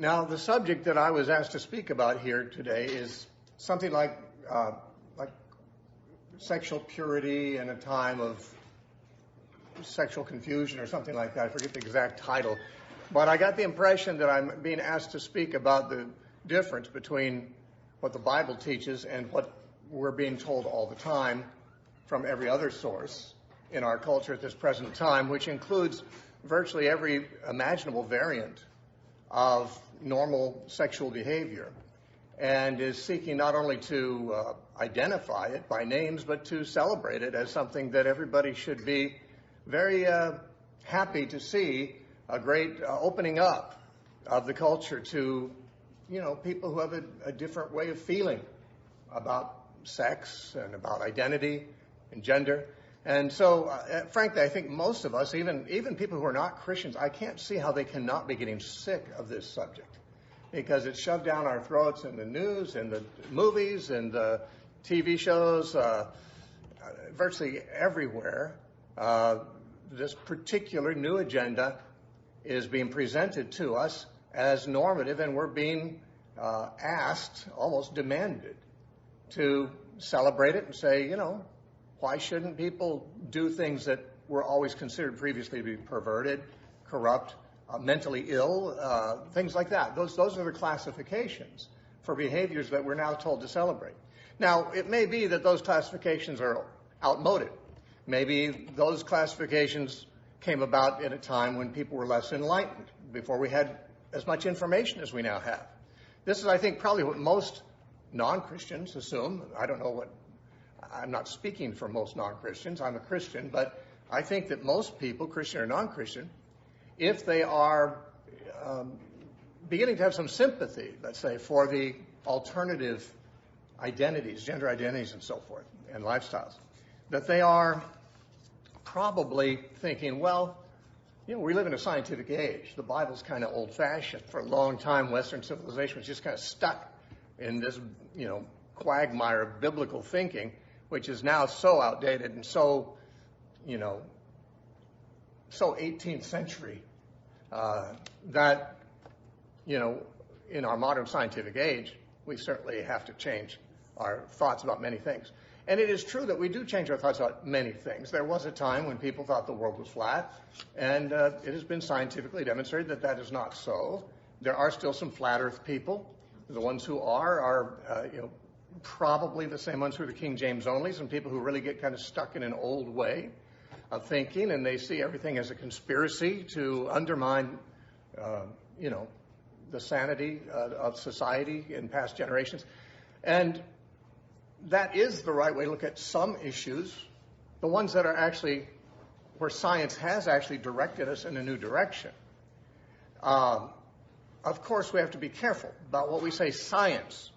Now, the subject that I was asked to speak about here today is something like sexual purity in a time of sexual confusion or something like that. I forget the exact title. But I got the impression that I'm being asked to speak about the difference between what the Bible teaches and what we're being told all the time from every other source in our culture at this present time, which includes virtually every imaginable variant of normal sexual behavior, and is seeking not only to identify it by names, but to celebrate it as something that everybody should be very happy to see, a great opening up of the culture to, people who have a different way of feeling about sex and about identity and gender. And so, frankly, I think most of us, even people who are not Christians, I can't see how they cannot be getting sick of this subject, because it's shoved down our throats in the news, in the movies, in the TV shows, virtually everywhere. This particular new agenda is being presented to us as normative, and we're being asked, almost demanded, to celebrate it and say, why shouldn't people do things that were always considered previously to be perverted, corrupt, mentally ill, things like that? Those are the classifications for behaviors that we're now told to celebrate. Now, it may be that those classifications are outmoded. Maybe those classifications came about at a time when people were less enlightened, before we had as much information as we now have. This is, I think, probably what most non-Christians assume. I don't know what, I'm not speaking for most non-Christians. I'm a Christian, but I think that most people, Christian or non-Christian, if they are beginning to have some sympathy, let's say, for the alternative identities, gender identities and so forth, and lifestyles, that they are probably thinking, well, we live in a scientific age. The Bible's kind of old-fashioned. For a long time, Western civilization was just kind of stuck in this, quagmire of biblical thinking, which is now so outdated and so 18th century that, in our modern scientific age, we certainly have to change our thoughts about many things. And it is true that we do change our thoughts about many things. There was a time when people thought the world was flat, and it has been scientifically demonstrated that that is not so. There are still some flat earth people. The ones who are probably the same ones who are the King James onlys, and people who really get kind of stuck in an old way of thinking, and they see everything as a conspiracy to undermine, the sanity of society in past generations. And that is the right way to look at some issues, the ones that are actually where science has actually directed us in a new direction. Of course, we have to be careful about what we say science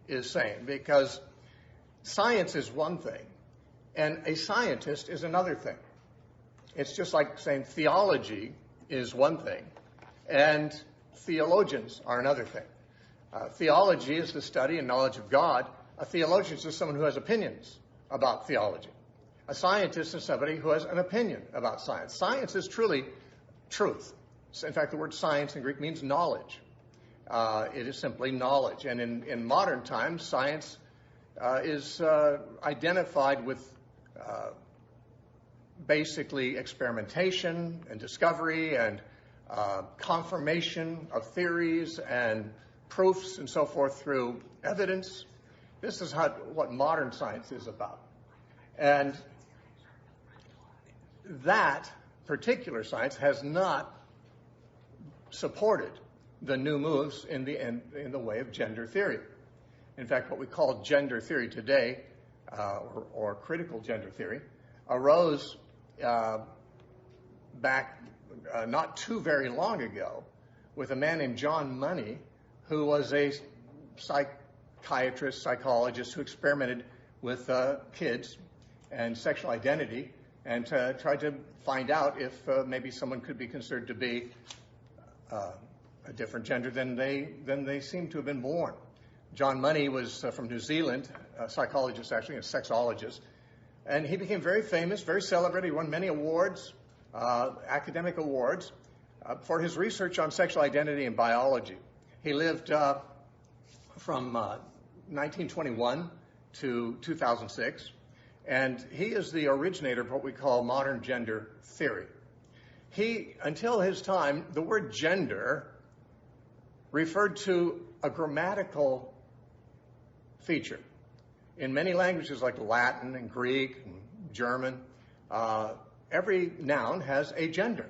is saying, because science is one thing, and a scientist is another thing. It's just like saying theology is one thing, and theologians are another thing. Theology is the study and knowledge of God. A theologian is just someone who has opinions about theology. A scientist is somebody who has an opinion about science. Science is truly truth. In fact, the word science in Greek means knowledge. It is simply knowledge. And in modern times, science is identified with basically experimentation and discovery and confirmation of theories and proofs and so forth through evidence. This is what modern science is about. And that particular science has not supported the new moves in the way of gender theory. In fact, what we call gender theory today, or critical gender theory, arose back not too very long ago with a man named John Money, who was a psychiatrist, psychologist who experimented with kids and sexual identity and tried to find out if maybe someone could be considered to be a different gender than they seem to have been born. John Money was from New Zealand, a psychologist actually, a sexologist, and he became very famous, very celebrated. He won many awards, academic awards, for his research on sexual identity and biology. He lived from 1921 to 2006, and he is the originator of what we call modern gender theory. Until his time, the word gender referred to a grammatical feature. In many languages like Latin and Greek and German, every noun has a gender.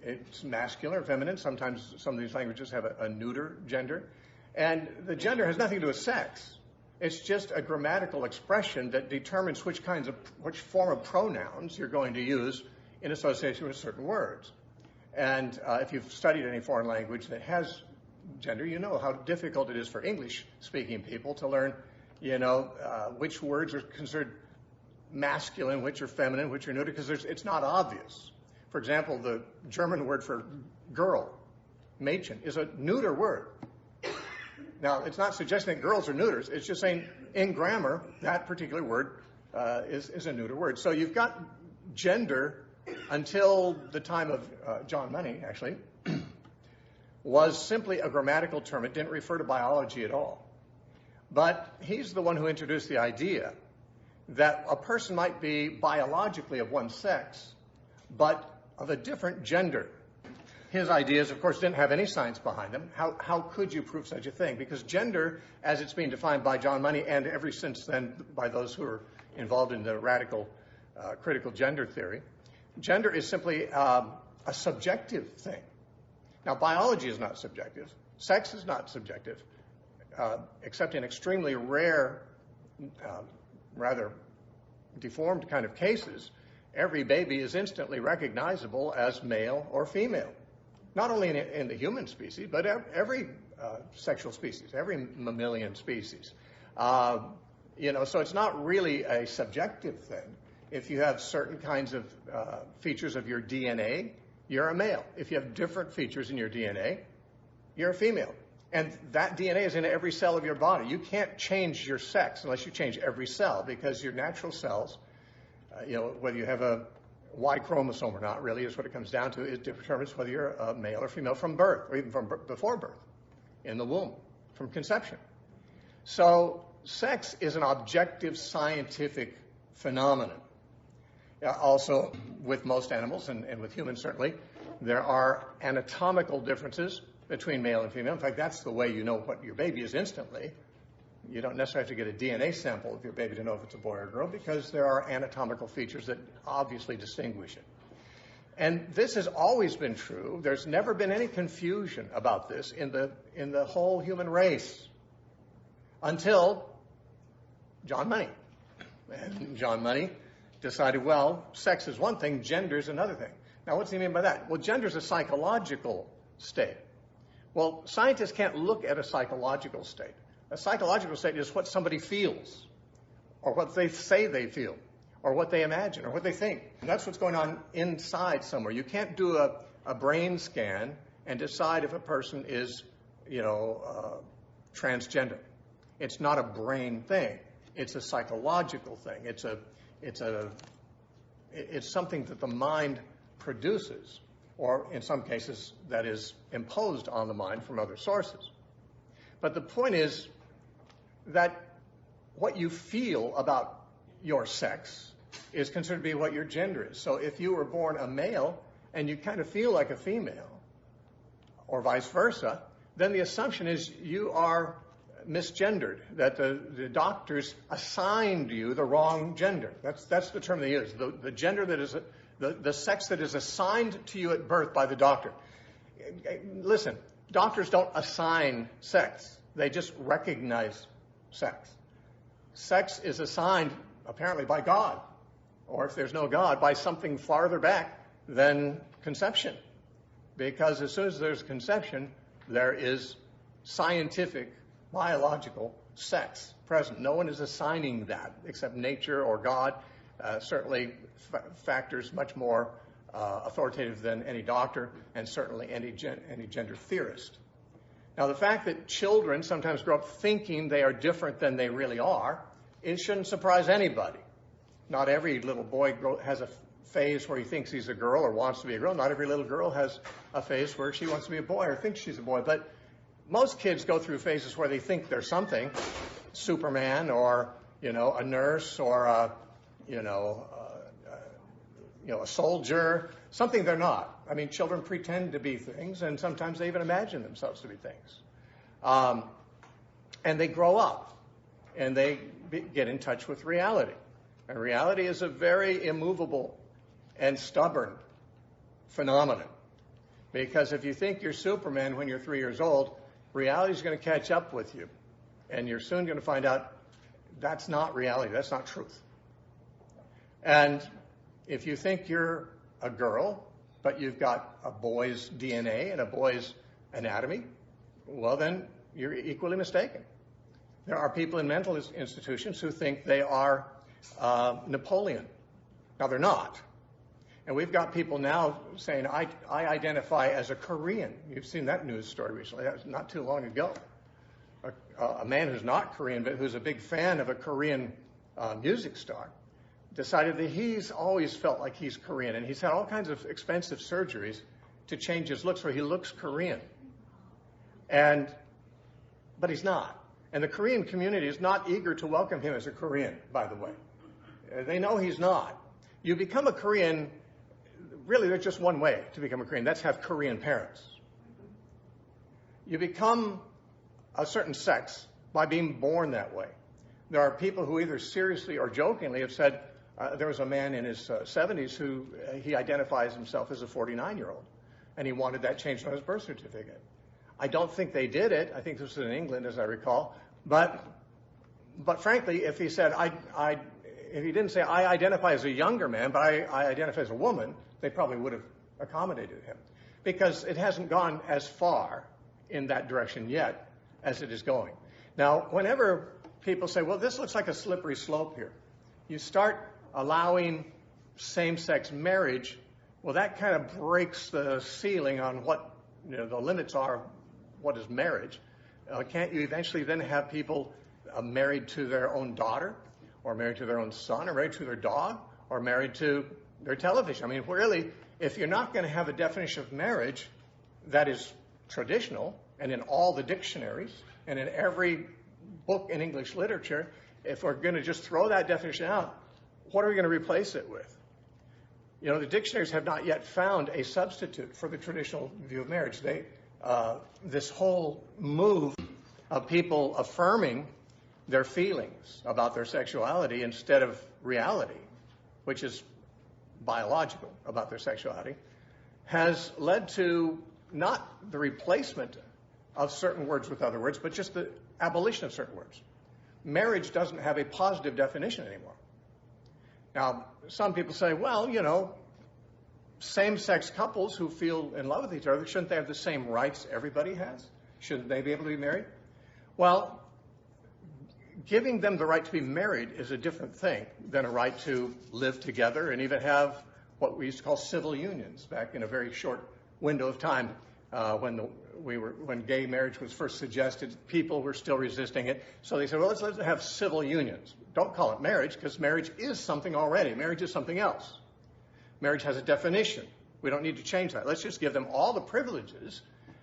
It's masculine or feminine. Sometimes some of these languages have a neuter gender. And the gender has nothing to do with sex. It's just a grammatical expression that determines which form of pronouns you're going to use in association with certain words. And if you've studied any foreign language that has gender, you know how difficult it is for English-speaking people to learn, which words are considered masculine, which are feminine, which are neuter, because it's not obvious. For example, the German word for girl, Mädchen, is a neuter word. Now, it's not suggesting that girls are neuters. It's just saying in grammar, that particular word is a neuter word. So you've got gender until the time of John Money, actually, was simply a grammatical term. It didn't refer to biology at all. But he's the one who introduced the idea that a person might be biologically of one sex, but of a different gender. His ideas, of course, didn't have any science behind them. How could you prove such a thing? Because gender, as it's being defined by John Money and ever since then by those who are involved in the radical critical gender theory, gender is simply a subjective thing. Now, biology is not subjective. Sex is not subjective, except in extremely rare, rather deformed kind of cases. Every baby is instantly recognizable as male or female. Not only in the human species, but every sexual species, every mammalian species. So it's not really a subjective thing. If you have certain kinds of features of your DNA, you're a male. If you have different features in your DNA, you're a female. And that DNA is in every cell of your body. You can't change your sex unless you change every cell, because your natural cells, whether you have a Y chromosome or not, really is what it comes down to. It determines whether you're a male or female from birth, or even from before birth, in the womb, from conception. So sex is an objective scientific phenomenon. Also, with most animals, and with humans certainly, there are anatomical differences between male and female. In fact, that's the way you know what your baby is instantly. You don't necessarily have to get a DNA sample of your baby to know if it's a boy or a girl, because there are anatomical features that obviously distinguish it. And this has always been true. There's never been any confusion about this in the whole human race until John Money. And John Money decided, well, sex is one thing, gender is another thing. Now, what's he mean by that? Well, gender is a psychological state. Well, scientists can't look at a psychological state. A psychological state is what somebody feels, or what they say they feel, or what they imagine, or what they think. And that's what's going on inside somewhere. You can't do a brain scan and decide if a person is, transgender. It's not a brain thing. It's a psychological thing. It's something that the mind produces, or in some cases that is imposed on the mind from other sources. But the point is that what you feel about your sex is considered to be what your gender is. So if you were born a male and you kind of feel like a female, or vice versa, then the assumption is you are misgendered, that the doctors assigned you the wrong gender. That's the term they use. The gender that is the sex that is assigned to you at birth by the doctor. Listen, doctors don't assign sex. They just recognize sex. Sex is assigned apparently by God, or if there's no God, by something farther back than conception. Because as soon as there's conception, there is scientific, biological sex present. No one is assigning that except nature or God. Certainly factors much more authoritative than any doctor, and certainly any gender theorist. Now, the fact that children sometimes grow up thinking they are different than they really are, it shouldn't surprise anybody. Not every little boy has a phase where he thinks he's a girl or wants to be a girl. Not every little girl has a phase where she wants to be a boy or thinks she's a boy. But most kids go through phases where they think they're something, Superman or, a nurse or a soldier, something they're not. I mean, children pretend to be things, and sometimes they even imagine themselves to be things. And they grow up, and they get in touch with reality. And reality is a very immovable and stubborn phenomenon. Because if you think you're Superman when you're 3 years old, reality is going to catch up with you. And you're soon going to find out that's not reality, that's not truth. And if you think you're a girl, but you've got a boy's DNA and a boy's anatomy, well, then you're equally mistaken. There are people in mental institutions who think they are Napoleon. Now, they're not. And we've got people now saying, I identify as a Korean. You've seen that news story recently. That was not too long ago. A man who's not Korean, but who's a big fan of a Korean music star, decided that he's always felt like he's Korean. And he's had all kinds of expensive surgeries to change his looks where he looks Korean. But he's not. And the Korean community is not eager to welcome him as a Korean, by the way. They know he's not. You become a Korean, really there's just one way to become a Korean. That's have Korean parents. You become a certain sex by being born that way. There are people who either seriously or jokingly have said, there was a man in his 70s who he identifies himself as a 49-year-old, and he wanted that changed on his birth certificate. I don't think they did it. I think this was in England, as I recall. But frankly, if he said, if he didn't say, I identify as a younger man, but I identify as a woman, they probably would have accommodated him. Because it hasn't gone as far in that direction yet as it is going. Now, whenever people say, well, this looks like a slippery slope here, you start allowing same-sex marriage, well, that kind of breaks the ceiling on what the limits are of what is marriage. Can't you eventually then have people married to their own daughter, or married to their own son, or married to their dog, or married to their television? I mean, really, if you're not going to have a definition of marriage that is traditional, and in all the dictionaries, and in every book in English literature, if we're going to just throw that definition out, what are we going to replace it with? The dictionaries have not yet found a substitute for the traditional view of marriage. This whole move of people affirming their feelings about their sexuality instead of reality, which is biological about their sexuality, has led to not the replacement of certain words with other words, but just the abolition of certain words. Marriage doesn't have a positive definition anymore. Now, some people say, well, same-sex couples who feel in love with each other, shouldn't they have the same rights everybody has? Shouldn't they be able to be married? Well, giving them the right to be married is a different thing than a right to live together and even have what we used to call civil unions back in a very short window of time when gay marriage was first suggested. People were still resisting it. So they said, well, let's have civil unions. Don't call it marriage, because marriage is something already. Marriage is something else. Marriage has a definition. We don't need to change that. Let's just give them all the privileges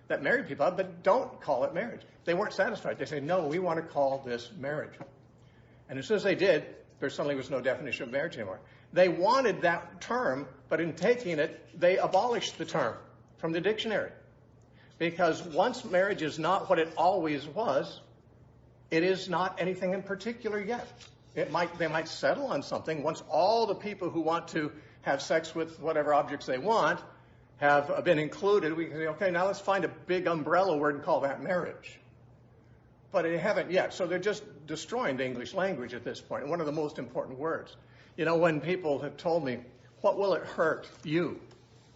that married people have, but don't call it marriage. They weren't satisfied. They said, no, we want to call this marriage. And as soon as they did, there suddenly was no definition of marriage anymore. They wanted that term, but in taking it, they abolished the term from the dictionary. Because once marriage is not what it always was, it is not anything in particular yet. They might settle on something once all the people who want to have sex with whatever objects they want have been included. We can say, okay, now let's find a big umbrella word and call that marriage. But they haven't yet. So they're just destroying the English language at this point, one of the most important words. When people have told me, what will it hurt you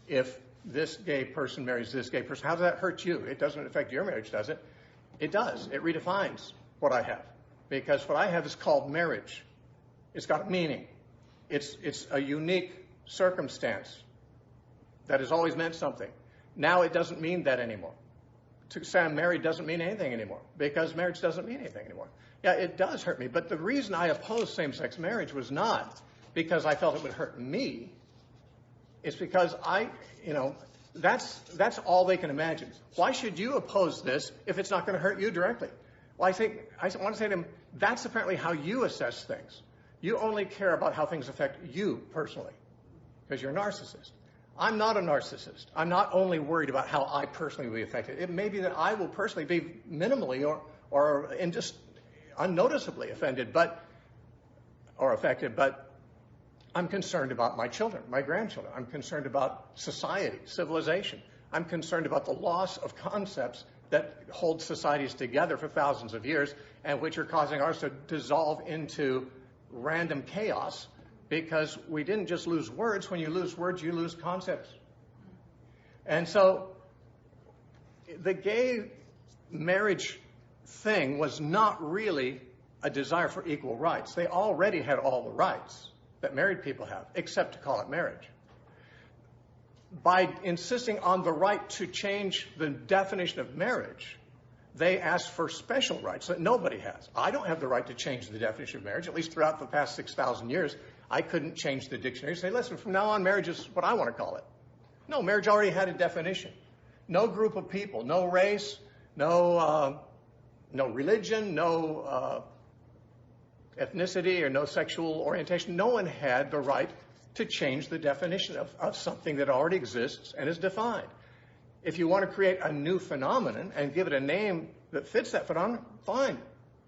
if this gay person marries this gay person? How does that hurt you? It doesn't affect your marriage, does it? It does. It redefines what I have. Because what I have is called marriage. It's got meaning. It's a unique circumstance that has always meant something. Now it doesn't mean that anymore. To say I'm married doesn't mean anything anymore, because marriage doesn't mean anything anymore. Yeah, it does hurt me, but the reason I opposed same-sex marriage was not because I felt it would hurt me. It's because That's all they can imagine. Why should you oppose this if it's not going to hurt you directly? Well, I want to say to them, that's apparently how you assess things. You only care about how things affect you personally, because you're a narcissist. I'm not a narcissist. I'm not only worried about how I personally will be affected. It may be that I will personally be minimally or just unnoticeably affected, but I'm concerned about my children, my grandchildren. I'm concerned about society, civilization. I'm concerned about the loss of concepts that hold societies together for thousands of years and which are causing ours to dissolve into random chaos, because we didn't just lose words. When you lose words, you lose concepts. And so the gay marriage thing was not really a desire for equal rights. They already had all the rights that married people have, except to call it marriage. By insisting on the right to change the definition of marriage, they asked for special rights that nobody has. I don't have the right to change the definition of marriage. At least throughout the past 6,000 years, I couldn't change the dictionary and say, listen, from now on, marriage is what I want to call it. No, marriage already had a definition. No group of people, no race, no religion, no ethnicity or no sexual orientation. No one had the right to change the definition of something that already exists and is defined. If you want to create a new phenomenon and give it a name that fits that phenomenon, fine.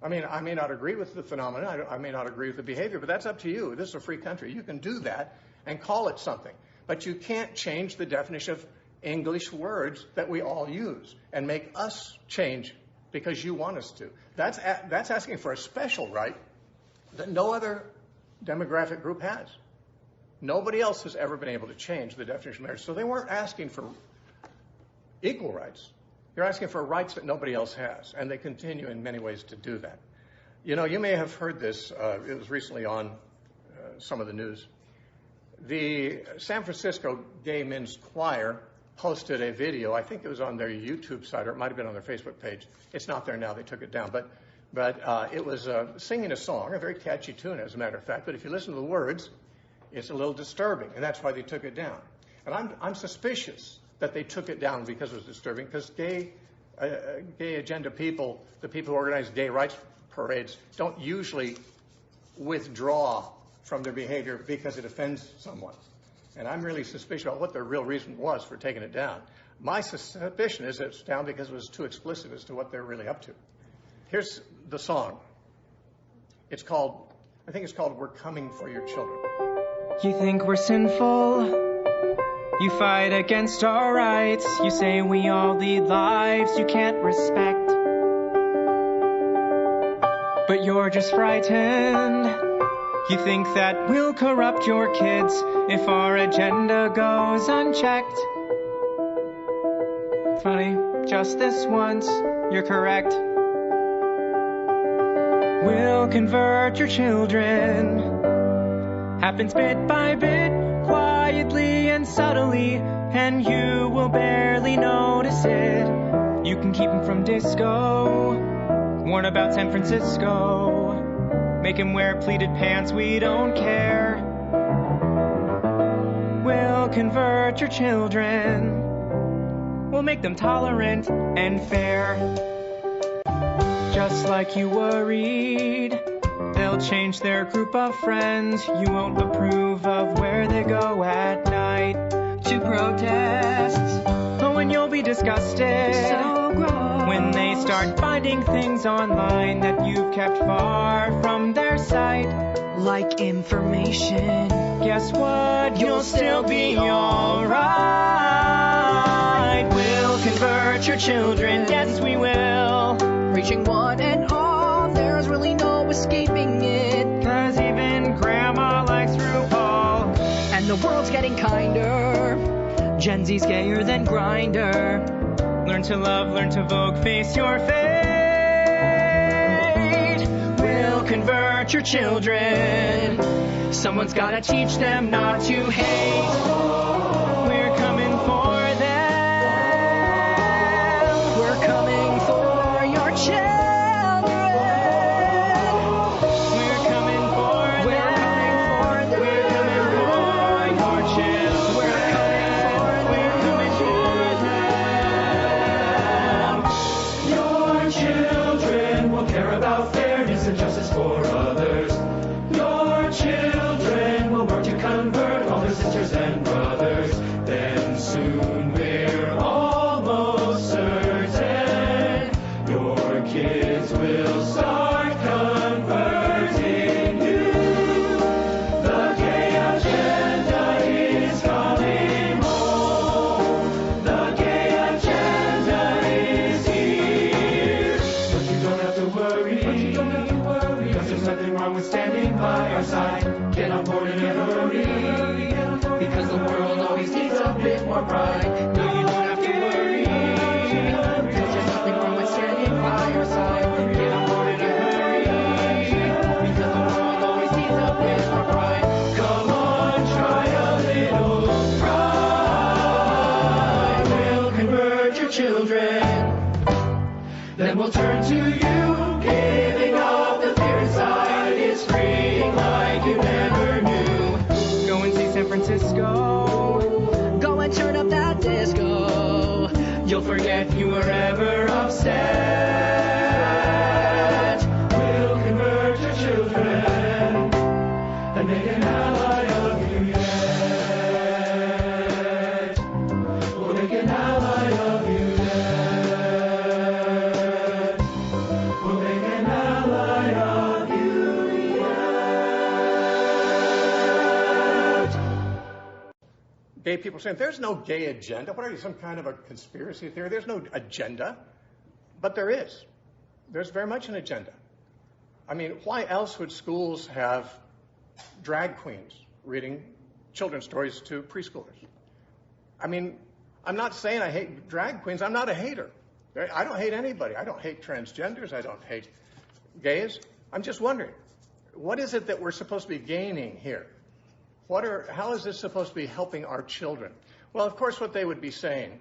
I mean, I may not agree with the phenomenon, I may not agree with the behavior, but that's up to you. This is a free country. You can do that and call it something. But you can't change the definition of English words that we all use and make us change because you want us to. That's asking for a special right that no other demographic group has. Nobody else has ever been able to change the definition of marriage. So they weren't asking for equal rights. You're asking for rights that nobody else has, and they continue in many ways to do that. You know, you may have heard this. It was recently on some of the news. The San Francisco Gay Men's Choir posted a video. I think it was on their YouTube site, or it might have been on their Facebook page. It's not there now. They took it down. But it was singing a song, a very catchy tune, as a matter of fact. But if you listen to the words, it's a little disturbing, and that's why they took it down. And I'm suspicious that they took it down because it was disturbing, because gay agenda people, the people who organize gay rights parades, don't usually withdraw from their behavior because it offends someone. And I'm really suspicious about what their real reason was for taking it down. My suspicion is it's down because it was too explicit as to what they're really up to. Here's the song. I think it's called We're Coming for Your Children. You think we're sinful? You fight against our rights. You say we all lead lives you can't respect. But you're just frightened. You think that we'll corrupt your kids if our agenda goes unchecked. Funny, just this once, you're correct. We'll convert your children. Happens bit by bit, quietly and subtly, and you will barely notice it. You can keep him from disco, warn about San Francisco, make him wear pleated pants, we don't care. We'll convert your children, we'll make them tolerant and fair. Just like you worried, they'll change their group of friends. You won't approve of where they go at night to protests. Oh, and you'll be disgusted so gross when they start finding things online that you've kept far from their sight. Like information. Guess what? You'll still be alright. We'll convert your children, yes we will. Reaching one and all, there's really no escaping it. 'Cause even grandma likes RuPaul. And the world's getting kinder. Gen Z's gayer than Grindr. Learn to love, learn to vogue, face your fate. We'll convert your children. Someone's gotta teach them not to hate. We're coming for them. We're coming for your children. We're coming for them. We're coming for your children. We're coming for them. We're coming for and justice for others. Your children will work to convert all their sisters and brothers. Then soon we're almost certain your kids will start converting you. The gay agenda is coming home. The gay agenda is here. But you don't have to worry. Because there's nothing wrong with standing by our side. Get on board in a hurry. Because the world always needs a bit more pride. No, you don't have to worry. Because there's nothing wrong with standing by our side. Get on board in a hurry. Because the world always needs a bit more pride. Come on, try a little pride. We'll convert your children. Then we'll turn to you. Giving up the fear inside is freeing like you never knew. Go and see San Francisco. Go and turn up that disco. You'll forget you were ever upset. We'll convert your children and make an ally of you yet. We'll make an ally of you yet. We'll make an ally of you yet. Gay people saying, there's no gay agenda. What are you, some kind of a conspiracy theory? There's no agenda. But there is. There's very much an agenda. I mean, why else would schools have drag queens reading children's stories to preschoolers? I mean, I'm not saying I hate drag queens. I'm not a hater. I don't hate anybody. I don't hate transgenders. I don't hate gays. I'm just wondering, what is it that we're supposed to be gaining here? How is this supposed to be helping our children? Well, of course, what they would be saying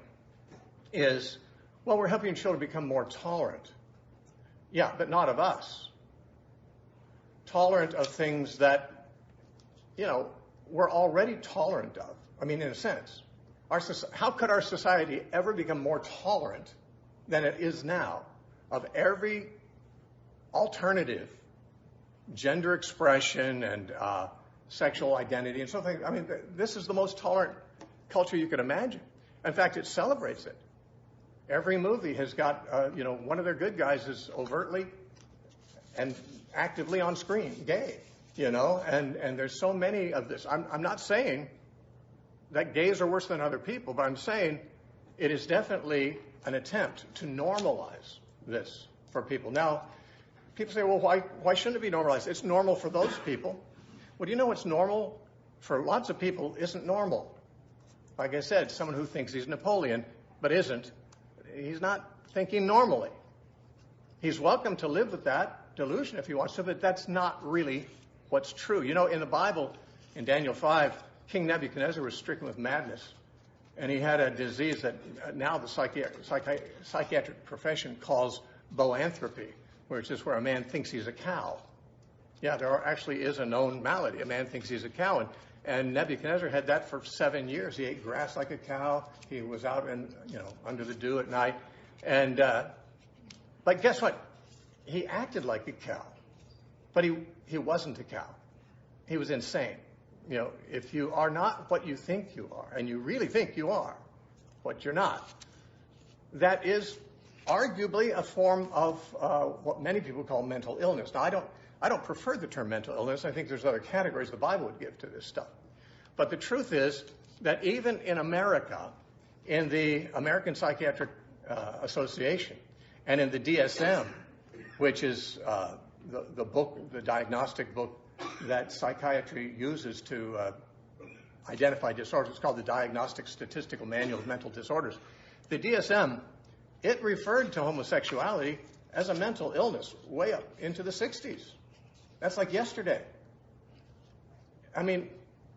is, well, we're helping children become more tolerant. Yeah, but not of us. Tolerant of things that, we're already tolerant of. I mean, in a sense. How could our society ever become more tolerant than it is now of every alternative gender expression and sexual identity and something? I mean, this is the most tolerant culture you could imagine. In fact, it celebrates it. Every movie has got, one of their good guys is overtly and actively on screen gay, and there's so many of this. I'm not saying that gays are worse than other people, but I'm saying it is definitely an attempt to normalize this for people. Now, people say, well, why shouldn't it be normalized? It's normal for those people. Well, do you know what's normal for lots of people isn't normal? Like I said, someone who thinks he's Napoleon but isn't, he's not thinking normally. He's welcome to live with that delusion if he wants to, but that's not really what's true. In the Bible, in Daniel 5, King Nebuchadnezzar was stricken with madness, and he had a disease that now the psychiatric profession calls boanthropy, which is where a man thinks he's a cow. Yeah, there actually is a known malady. A man thinks he's a cow, and Nebuchadnezzar had that for 7 years. He ate grass like a cow. He was out under the dew at night, but guess what? He acted like a cow, but he wasn't a cow. He was insane. If you are not what you think you are, and you really think you are what you're not, that is arguably a form of what many people call mental illness. Now, I don't prefer the term mental illness. I think there's other categories the Bible would give to this stuff. But the truth is that even in America, in the American Psychiatric Association, and in the DSM, which is the book, the diagnostic book that psychiatry uses to identify disorders, it's called the Diagnostic Statistical Manual of Mental Disorders. The DSM, it referred to homosexuality as a mental illness way up into the 60s. That's like yesterday. I mean,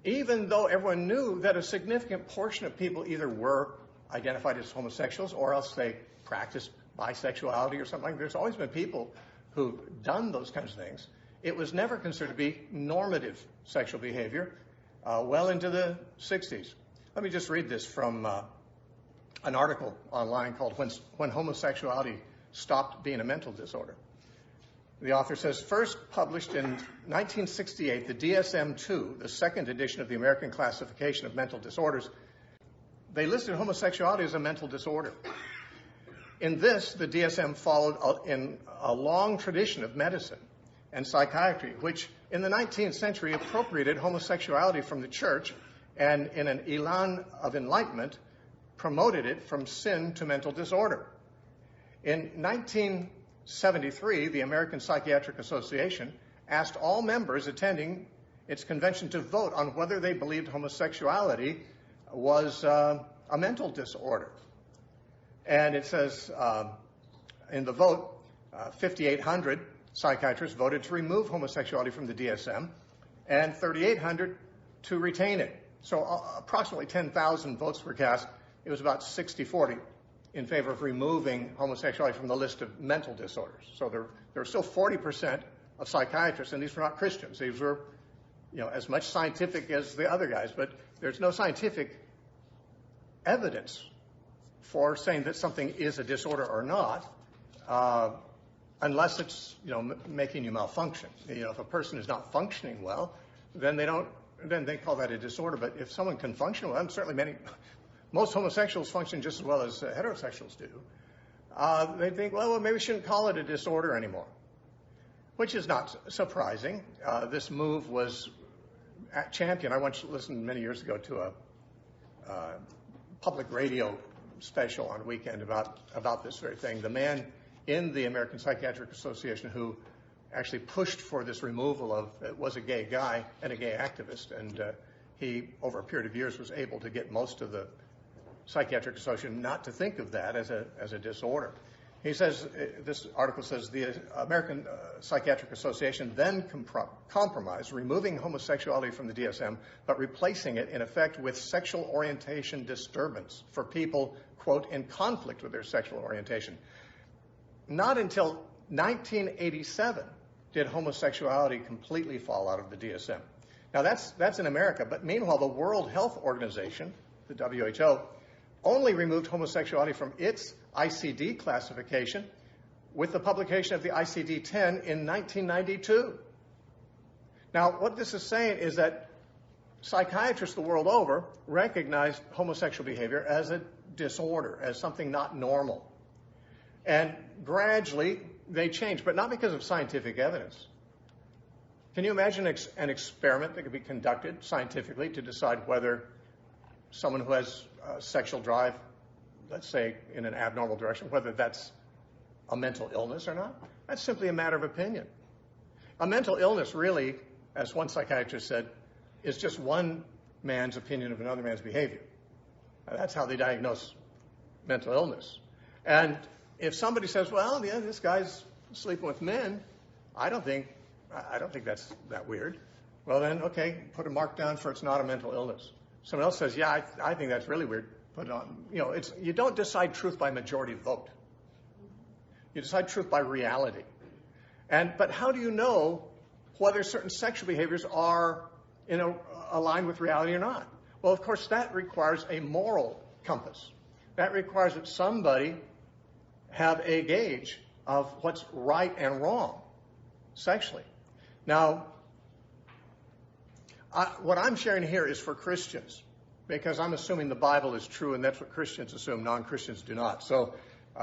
even though everyone knew that a significant portion of people either were identified as homosexuals or else they practiced bisexuality or something like that, there's always been people who've done those kinds of things. It was never considered to be normative sexual behavior well into the 60s. Let me just read this from an article online called When Homosexuality Stopped Being a Mental Disorder. The author says, first published in 1968, the DSM-2, the second edition of the American Classification of Mental Disorders, they listed homosexuality as a mental disorder. In this, the DSM followed in a long tradition of medicine and psychiatry, which in the 19th century appropriated homosexuality from the church and in an elan of enlightenment promoted it from sin to mental disorder. In 1973, the American Psychiatric Association asked all members attending its convention to vote on whether they believed homosexuality was a mental disorder. And it says in the vote, 5,800 psychiatrists voted to remove homosexuality from the DSM and 3,800 to retain it. So approximately 10,000 votes were cast. It was about 60-40 in favor of removing homosexuality from the list of mental disorders. So there were still 40% of psychiatrists, and these were not Christians. These were, as much scientific as the other guys, but there's no scientific evidence for saying that something is a disorder or not, unless it's, making you malfunction. If a person is not functioning well, then they call that a disorder. But if someone can function well, and certainly most homosexuals function just as well as heterosexuals do, they think, well, maybe we shouldn't call it a disorder anymore, which is not surprising. This move was championed. I once listened many years ago to a public radio special on weekend about this very thing. The man in the American Psychiatric Association who actually pushed for this removal was a gay guy and a gay activist, and he, over a period of years, was able to get most of the Psychiatric Association not to think of that as a disorder. He says, this article says, the American Psychiatric Association then compromised, removing homosexuality from the DSM, but replacing it, in effect, with sexual orientation disturbance for people, quote, in conflict with their sexual orientation. Not until 1987 did homosexuality completely fall out of the DSM. Now, that's in America, but meanwhile, the World Health Organization, the WHO, only removed homosexuality from its ICD classification with the publication of the ICD-10 in 1992. Now, what this is saying is that psychiatrists the world over recognize homosexual behavior as a disorder, as something not normal. And gradually, they change, but not because of scientific evidence. Can you imagine an experiment that could be conducted scientifically to decide whether someone who has sexual drive, let's say in an abnormal direction, whether that's a mental illness or not? That's simply a matter of opinion. A mental illness really, as one psychiatrist said, is just one man's opinion of another man's behavior. That's how they diagnose mental illness. And if somebody says, well, yeah, this guy's sleeping with men, I don't think that's that weird. Well then, okay, put a mark down for it's not a mental illness. Someone else says, yeah, I think that's really weird. Put it on. You don't decide truth by majority vote. You decide truth by reality. But how do you know whether certain sexual behaviors are aligned with reality or not? Well, of course, that requires a moral compass. That requires that somebody have a gauge of what's right and wrong sexually. Now, what I'm sharing here is for Christians, because I'm assuming the Bible is true, and that's what Christians assume. Non-Christians do not. So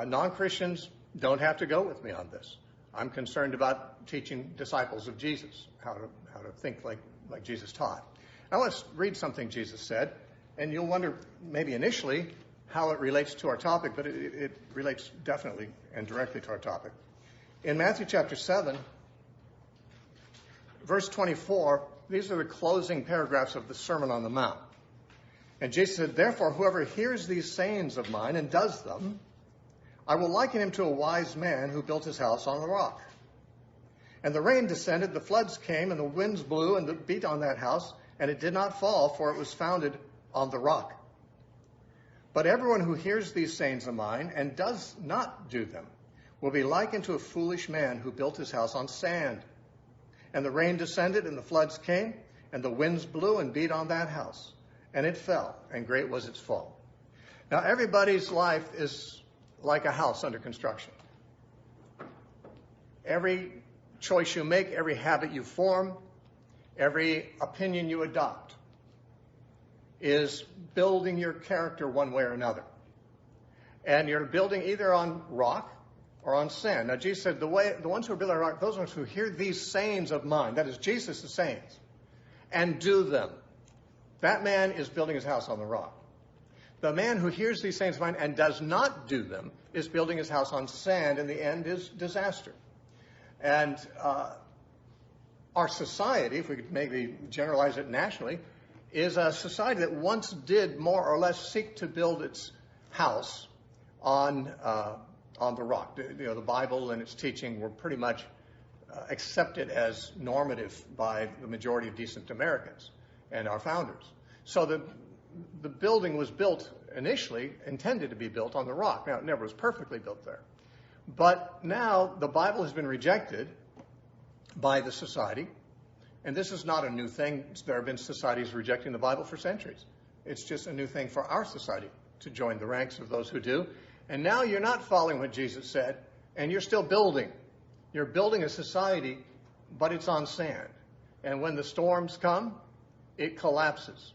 non-Christians don't have to go with me on this. I'm concerned about teaching disciples of Jesus how to think like Jesus taught. I want to read something Jesus said, and you'll wonder maybe initially how it relates to our topic, but it relates definitely and directly to our topic. In Matthew chapter 7, verse 24, these are the closing paragraphs of the Sermon on the Mount. And Jesus said, therefore, whoever hears these sayings of mine and does them, I will liken him to a wise man who built his house on the rock. And the rain descended, the floods came, and the winds blew and beat on that house, and it did not fall, for it was founded on the rock. But everyone who hears these sayings of mine and does not do them will be likened to a foolish man who built his house on sand. And the rain descended, and the floods came, and the winds blew and beat on that house. And it fell, and great was its fall. Now, everybody's life is like a house under construction. Every choice you make, every habit you form, every opinion you adopt is building your character one way or another. And you're building either on rock or on sand. Now, Jesus said, the ones who are building on rock, those ones who hear these sayings of mine, that is Jesus' sayings, and do them, that man is building his house on the rock. The man who hears these sayings of mine and does not do them is building his house on sand, and the end is disaster. And our society, if we could maybe generalize it nationally, is a society that once did more or less seek to build its house on the rock. The Bible and its teaching were pretty much accepted as normative by the majority of decent Americans and our founders. So the building was built initially, intended to be built on the rock. Now, it never was perfectly built there. But now the Bible has been rejected by the society. And this is not a new thing. There have been societies rejecting the Bible for centuries. It's just a new thing for our society to join the ranks of those who do. And now you're not following what Jesus said, and you're still building. You're building a society, but it's on sand. And when the storms come, it collapses.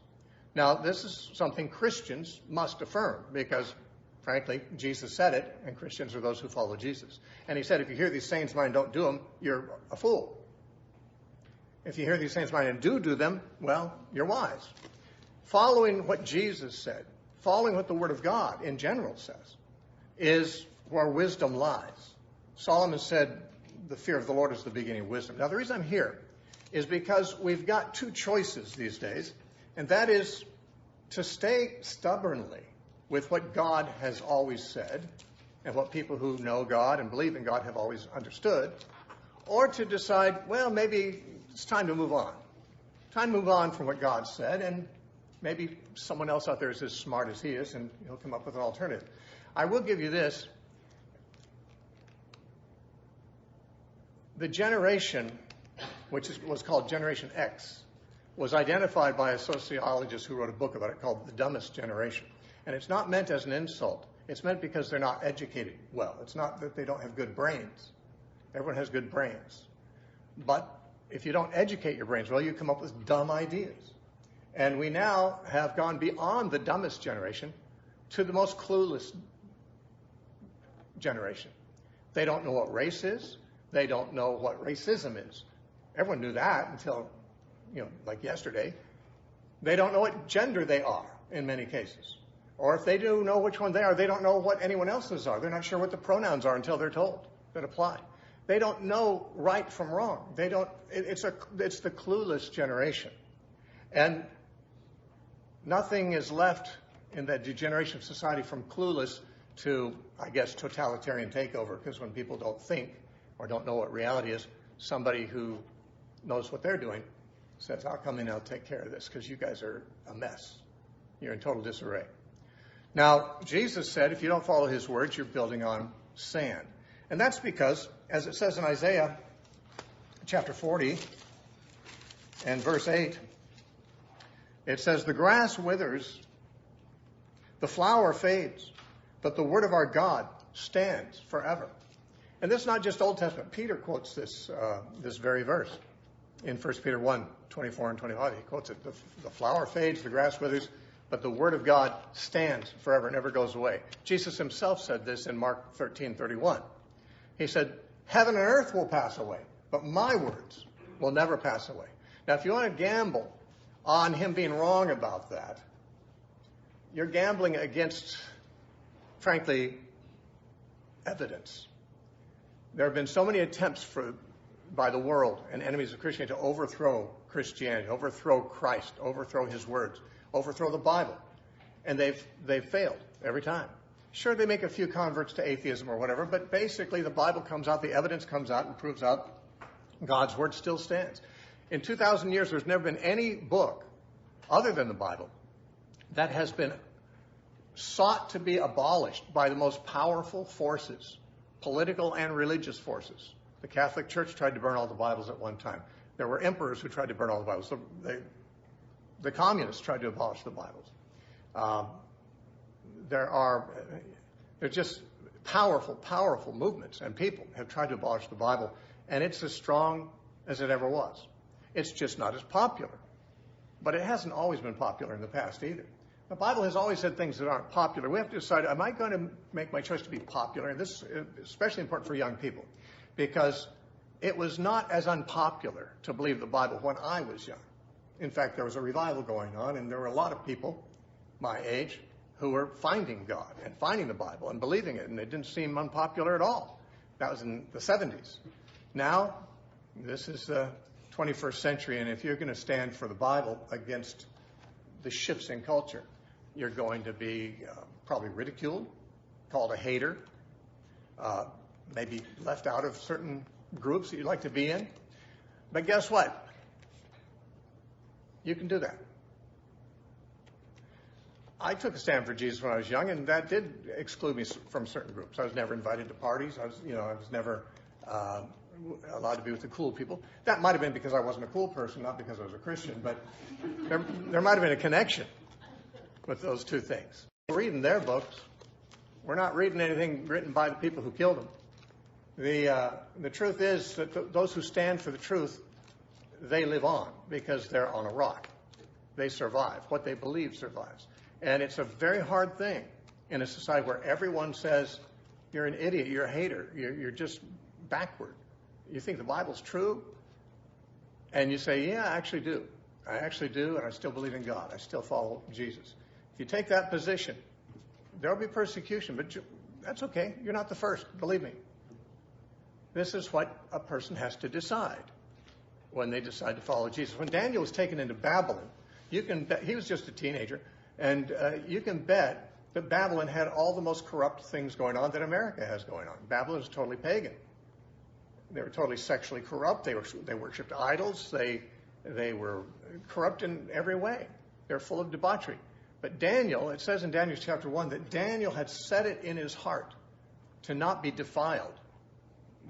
Now, this is something Christians must affirm because, frankly, Jesus said it, and Christians are those who follow Jesus. And he said, if you hear these sayings of mine and don't do them, you're a fool. If you hear these sayings of mine and do them, well, you're wise. Following what Jesus said, following what the Word of God in general says, is where wisdom lies. Solomon said, the fear of the Lord is the beginning of wisdom. Now, the reason I'm here is because we've got two choices these days, and that is to stay stubbornly with what God has always said and what people who know God and believe in God have always understood, or to decide, well, maybe it's time to move on. Time to move on from what God said, and maybe someone else out there is as smart as he is, and he'll come up with an alternative. I will give you this. The generation, which was called Generation X, was identified by a sociologist who wrote a book about it called The Dumbest Generation. And it's not meant as an insult. It's meant because they're not educated well. It's not that they don't have good brains. Everyone has good brains. But if you don't educate your brains well, you come up with dumb ideas. And we now have gone beyond the dumbest generation to the most clueless generation. They don't know what race is. They don't know what racism is. Everyone knew that until, like yesterday. They don't know what gender they are in many cases. Or if they do know which one they are, they don't know what anyone else's are. They're not sure what the pronouns are until they're told that apply. They don't know right from wrong. They don't. It's the clueless generation. And nothing is left in that degeneration of society from clueless to, I guess, totalitarian takeover, because when people don't think or don't know what reality is, somebody who knows what they're doing says, I'll come in and I'll take care of this because you guys are a mess. You're in total disarray. Now, Jesus said, if you don't follow his words, you're building on sand. And that's because, as it says in Isaiah chapter 40 and verse 8, it says, the grass withers, the flower fades, but the word of our God stands forever. And this is not just Old Testament. Peter quotes this very verse in 1 Peter 1, 24 and 25. He quotes it. The flower fades, the grass withers, but the word of God stands forever, never goes away. Jesus himself said this in Mark 13:31. He said, heaven and earth will pass away, but my words will never pass away. Now, if you want to gamble on him being wrong about that, you're gambling against, frankly, evidence. There have been so many attempts by the world and enemies of Christianity to overthrow Christianity, overthrow Christ, overthrow his words, overthrow the Bible. And they've failed every time. Sure, they make a few converts to atheism or whatever, but basically the Bible comes out, the evidence comes out and proves out God's word still stands. In 2,000 years, there's never been any book other than the Bible that has been sought to be abolished by the most powerful forces, political and religious forces. The Catholic Church tried to burn all the Bibles at one time. There were emperors who tried to burn all the Bibles. The communists tried to abolish the Bibles. They're just powerful, powerful movements, and people have tried to abolish the Bible, and it's as strong as it ever was. It's just not as popular. But it hasn't always been popular in the past either. The Bible has always said things that aren't popular. We have to decide, am I going to make my choice to be popular? And this is especially important for young people, because it was not as unpopular to believe the Bible when I was young. In fact, there was a revival going on, and there were a lot of people my age who were finding God and finding the Bible and believing it, and it didn't seem unpopular at all. That was in the 70s. Now, this is the 21st century, and if you're going to stand for the Bible against the shifts in culture, you're going to be probably ridiculed, called a hater, maybe left out of certain groups that you'd like to be in. But guess what? You can do that. I took a stand for Jesus when I was young, and that did exclude me from certain groups. I was never invited to parties. I was never allowed to be with the cool people. That might have been because I wasn't a cool person, not because I was a Christian, but there might have been a connection with those two things. We're reading their books. We're not reading anything written by the people who killed them. The truth is that those who stand for the truth, they live on because they're on a rock. They survive. What they believe survives. And it's a very hard thing in a society where everyone says, you're an idiot, you're a hater, you're just backward. You think the Bible's true? And you say, yeah, I actually do. I actually do, and I still believe in God. I still follow Jesus. If you take that position, there'll be persecution, but that's okay. You're not the first, believe me. This is what a person has to decide when they decide to follow Jesus. When Daniel was taken into Babylon, you can bet, he was just a teenager, and you can bet that Babylon had all the most corrupt things going on that America has going on. Babylon was totally pagan. They were totally sexually corrupt. They worshipped idols. They were corrupt in every way. They're full of debauchery. But Daniel, it says in Daniel chapter 1 that Daniel had set it in his heart to not be defiled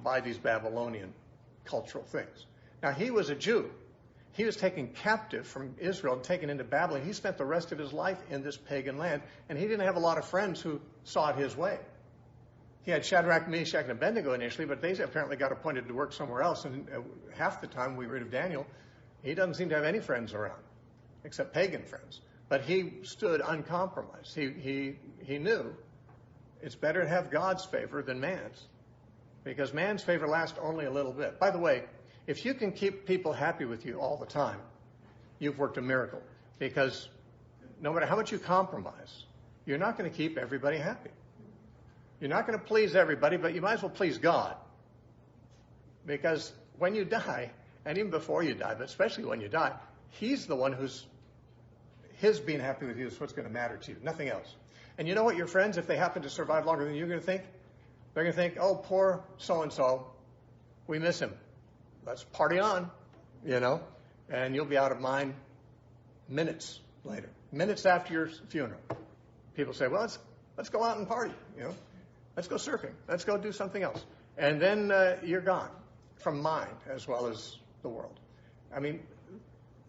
by these Babylonian cultural things. Now, he was a Jew. He was taken captive from Israel and taken into Babylon. He spent the rest of his life in this pagan land, and he didn't have a lot of friends who saw it his way. He had Shadrach, Meshach, and Abednego initially, but they apparently got appointed to work somewhere else, and half the time we read of Daniel, he doesn't seem to have any friends around, except pagan friends. But he stood uncompromised. He knew it's better to have God's favor than man's, because man's favor lasts only a little bit. By the way, if you can keep people happy with you all the time, you've worked a miracle, because no matter how much you compromise, you're not going to keep everybody happy. You're not going to please everybody, but you might as well please God, because when you die, and even before you die, but especially when you die, he's the one his being happy with you is what's going to matter to you, nothing else. And you know what, your friends, if they happen to survive longer than you're going to think, they're going to think, oh, poor so-and-so, we miss him. Let's party on, and you'll be out of mind minutes later, minutes after your funeral. People say, well, let's go out and party, Let's go surfing. Let's go do something else. And then you're gone from mind as well as the world. I mean,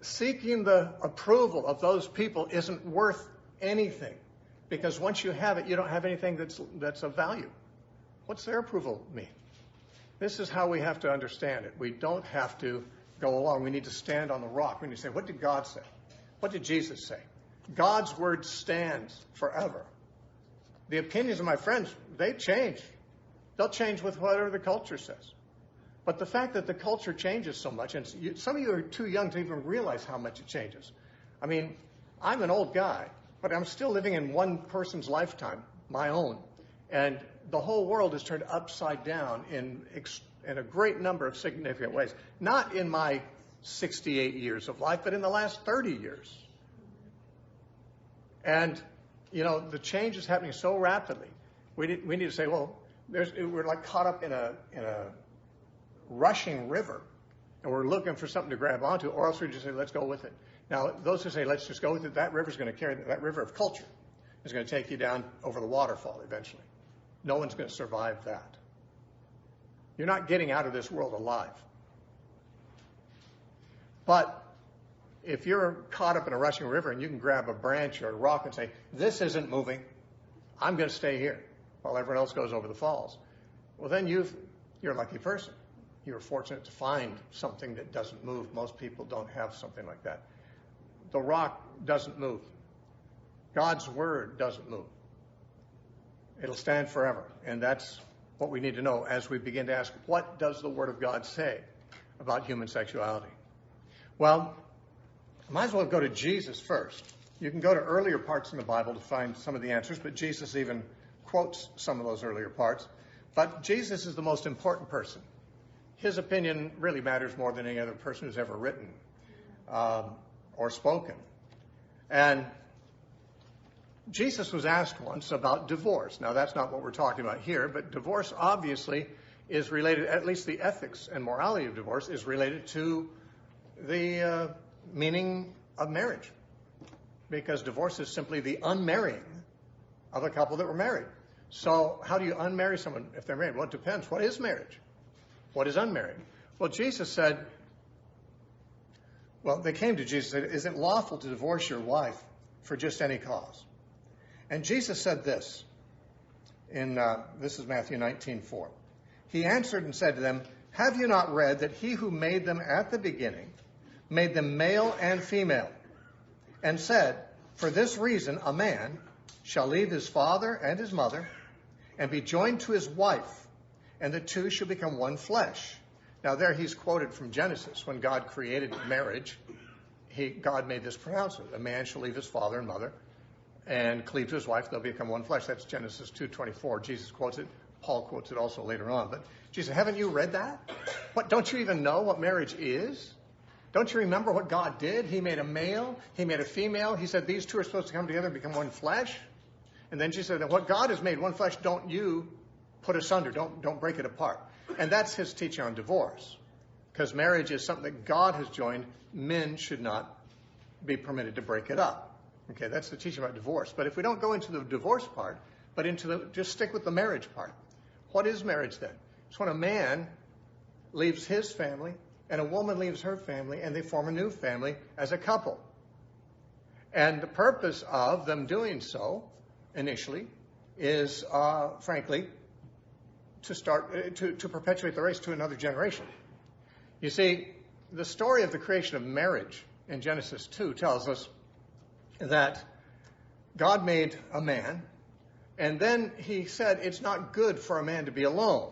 seeking the approval of those people isn't worth anything, because once you have it, you don't have anything that's of value. What's their approval mean? This is how we have to understand it. We don't have to go along. We need to stand on the rock. We need to say, what did God say? What did Jesus say? God's word stands forever. The opinions of my friends, they change. They'll change with whatever the culture says. But the fact that the culture changes so much, and some of you are too young to even realize how much it changes. I mean, I'm an old guy, but I'm still living in one person's lifetime, my own. And the whole world is turned upside down in a great number of significant ways. Not in my 68 years of life, but in the last 30 years. And, the change is happening so rapidly. We need to say, well, we're like caught up in a rushing river, and we're looking for something to grab onto, or else we just say, let's go with it. Now, those who say, let's just go with it, that river of culture is going to take you down over the waterfall eventually. No one's going to survive that. You're not getting out of this world alive. But if you're caught up in a rushing river and you can grab a branch or a rock and say, this isn't moving, I'm going to stay here while everyone else goes over the falls, well, then you're a lucky person. You're fortunate to find something that doesn't move. Most people don't have something like that. The rock doesn't move. God's word doesn't move. It'll stand forever. And that's what we need to know as we begin to ask, what does the word of God say about human sexuality? Well, I might as well go to Jesus first. You can go to earlier parts in the Bible to find some of the answers, but Jesus even quotes some of those earlier parts. But Jesus is the most important person. His opinion really matters more than any other person who's ever written or spoken. And Jesus was asked once about divorce. Now, that's not what we're talking about here, but divorce obviously is related, at least the ethics and morality of divorce is related to the meaning of marriage. Because divorce is simply the unmarrying of a couple that were married. So how do you unmarry someone if they're married? Well, it depends. What is marriage? What is unmarried? Well, Jesus said, well, they came to Jesus and said, is it lawful to divorce your wife for just any cause? And Jesus said this, this is Matthew 19:4. He answered and said to them, have you not read that he who made them at the beginning made them male and female, and said, for this reason a man shall leave his father and his mother and be joined to his wife, and the two shall become one flesh. Now there he's quoted from Genesis. When God created marriage, God made this pronouncement. A man shall leave his father and mother and cleave to his wife, they'll become one flesh. That's Genesis 2:24. Jesus quotes it. Paul quotes it also later on. But Jesus, haven't you read that? What, don't you even know what marriage is? Don't you remember what God did? He made a male, he made a female. He said these two are supposed to come together and become one flesh. And then Jesus said, what God has made one flesh, don't you put asunder. Don't break it apart. And that's his teaching on divorce. Because marriage is something that God has joined. Men should not be permitted to break it up. Okay, that's the teaching about divorce. But if we don't go into the divorce part, but just stick with the marriage part. What is marriage then? It's when a man leaves his family and a woman leaves her family and they form a new family as a couple. And the purpose of them doing so initially is, frankly, to perpetuate the race to another generation. You see, the story of the creation of marriage in Genesis 2 tells us that God made a man, and then he said it's not good for a man to be alone.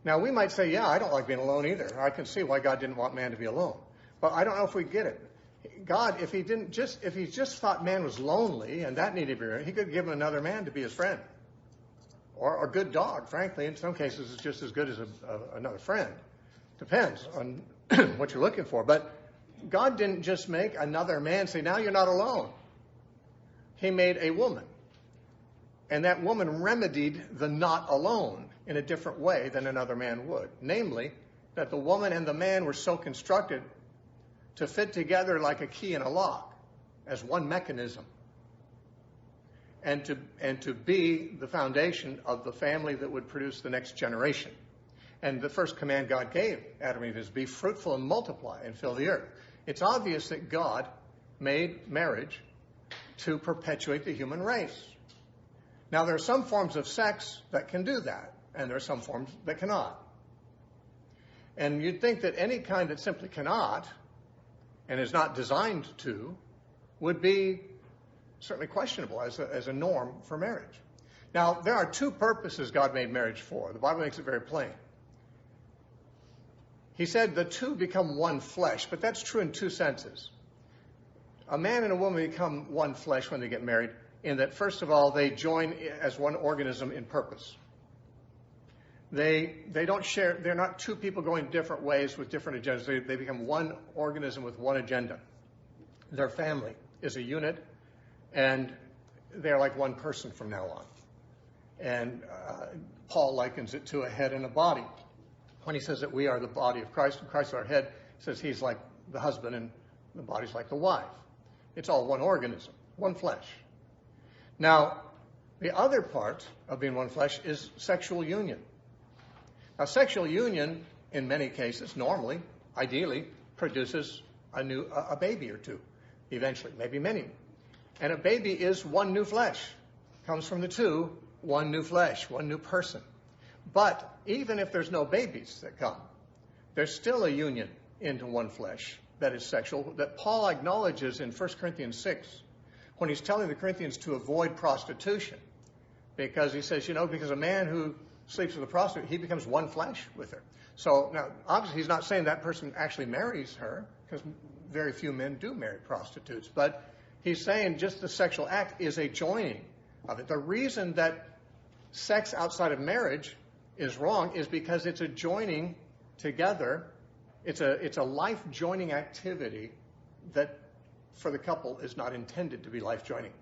Now, we might say, yeah, I don't like being alone either. I can see why God didn't want man to be alone. But I don't know if we get it. God, if he just thought man was lonely and that needed to be, he could have given another man to be his friend. Or a good dog, frankly. In some cases, it's just as good as another friend. Depends on what you're looking for. But God didn't just make another man say, now you're not alone. He made a woman. And that woman remedied the not alone in a different way than another man would. Namely, that the woman and the man were so constructed to fit together like a key and a lock as one mechanism. And to be the foundation of the family that would produce the next generation. And the first command God gave Adam and Eve is be fruitful and multiply and fill the earth. It's obvious that God made marriage to perpetuate the human race. Now, there are some forms of sex that can do that, and there are some forms that cannot. And you'd think that any kind that simply cannot, and is not designed to, would be certainly questionable as a norm for marriage. Now, there are two purposes God made marriage for. The Bible makes it very plain. He said the two become one flesh, but that's true in two senses. A man and a woman become one flesh when they get married, in that, first of all, they join as one organism in purpose. They don't share, they're not two people going different ways with different agendas. They become one organism with one agenda. Their family is a unit, and they're like one person from now on. And Paul likens it to a head and a body. When he says that we are the body of Christ, and Christ is our head, he says he's like the husband and the body's like the wife. It's all one organism, one flesh. Now, the other part of being one flesh is sexual union. Now, sexual union, in many cases, normally, ideally, produces a baby or two, eventually, maybe many. And a baby is one new flesh. Comes from the two, one new flesh, one new person. But even if there's no babies that come, there's still a union into one flesh that is sexual, that Paul acknowledges in 1 Corinthians 6 when he's telling the Corinthians to avoid prostitution. Because he says, because a man who sleeps with a prostitute, he becomes one flesh with her. So now, obviously, he's not saying that person actually marries her, because very few men do marry prostitutes. But he's saying just the sexual act is a joining of it. The reason that sex outside of marriage is wrong is because it's a joining together. It's a life-joining activity that, for the couple, is not intended to be life-joining.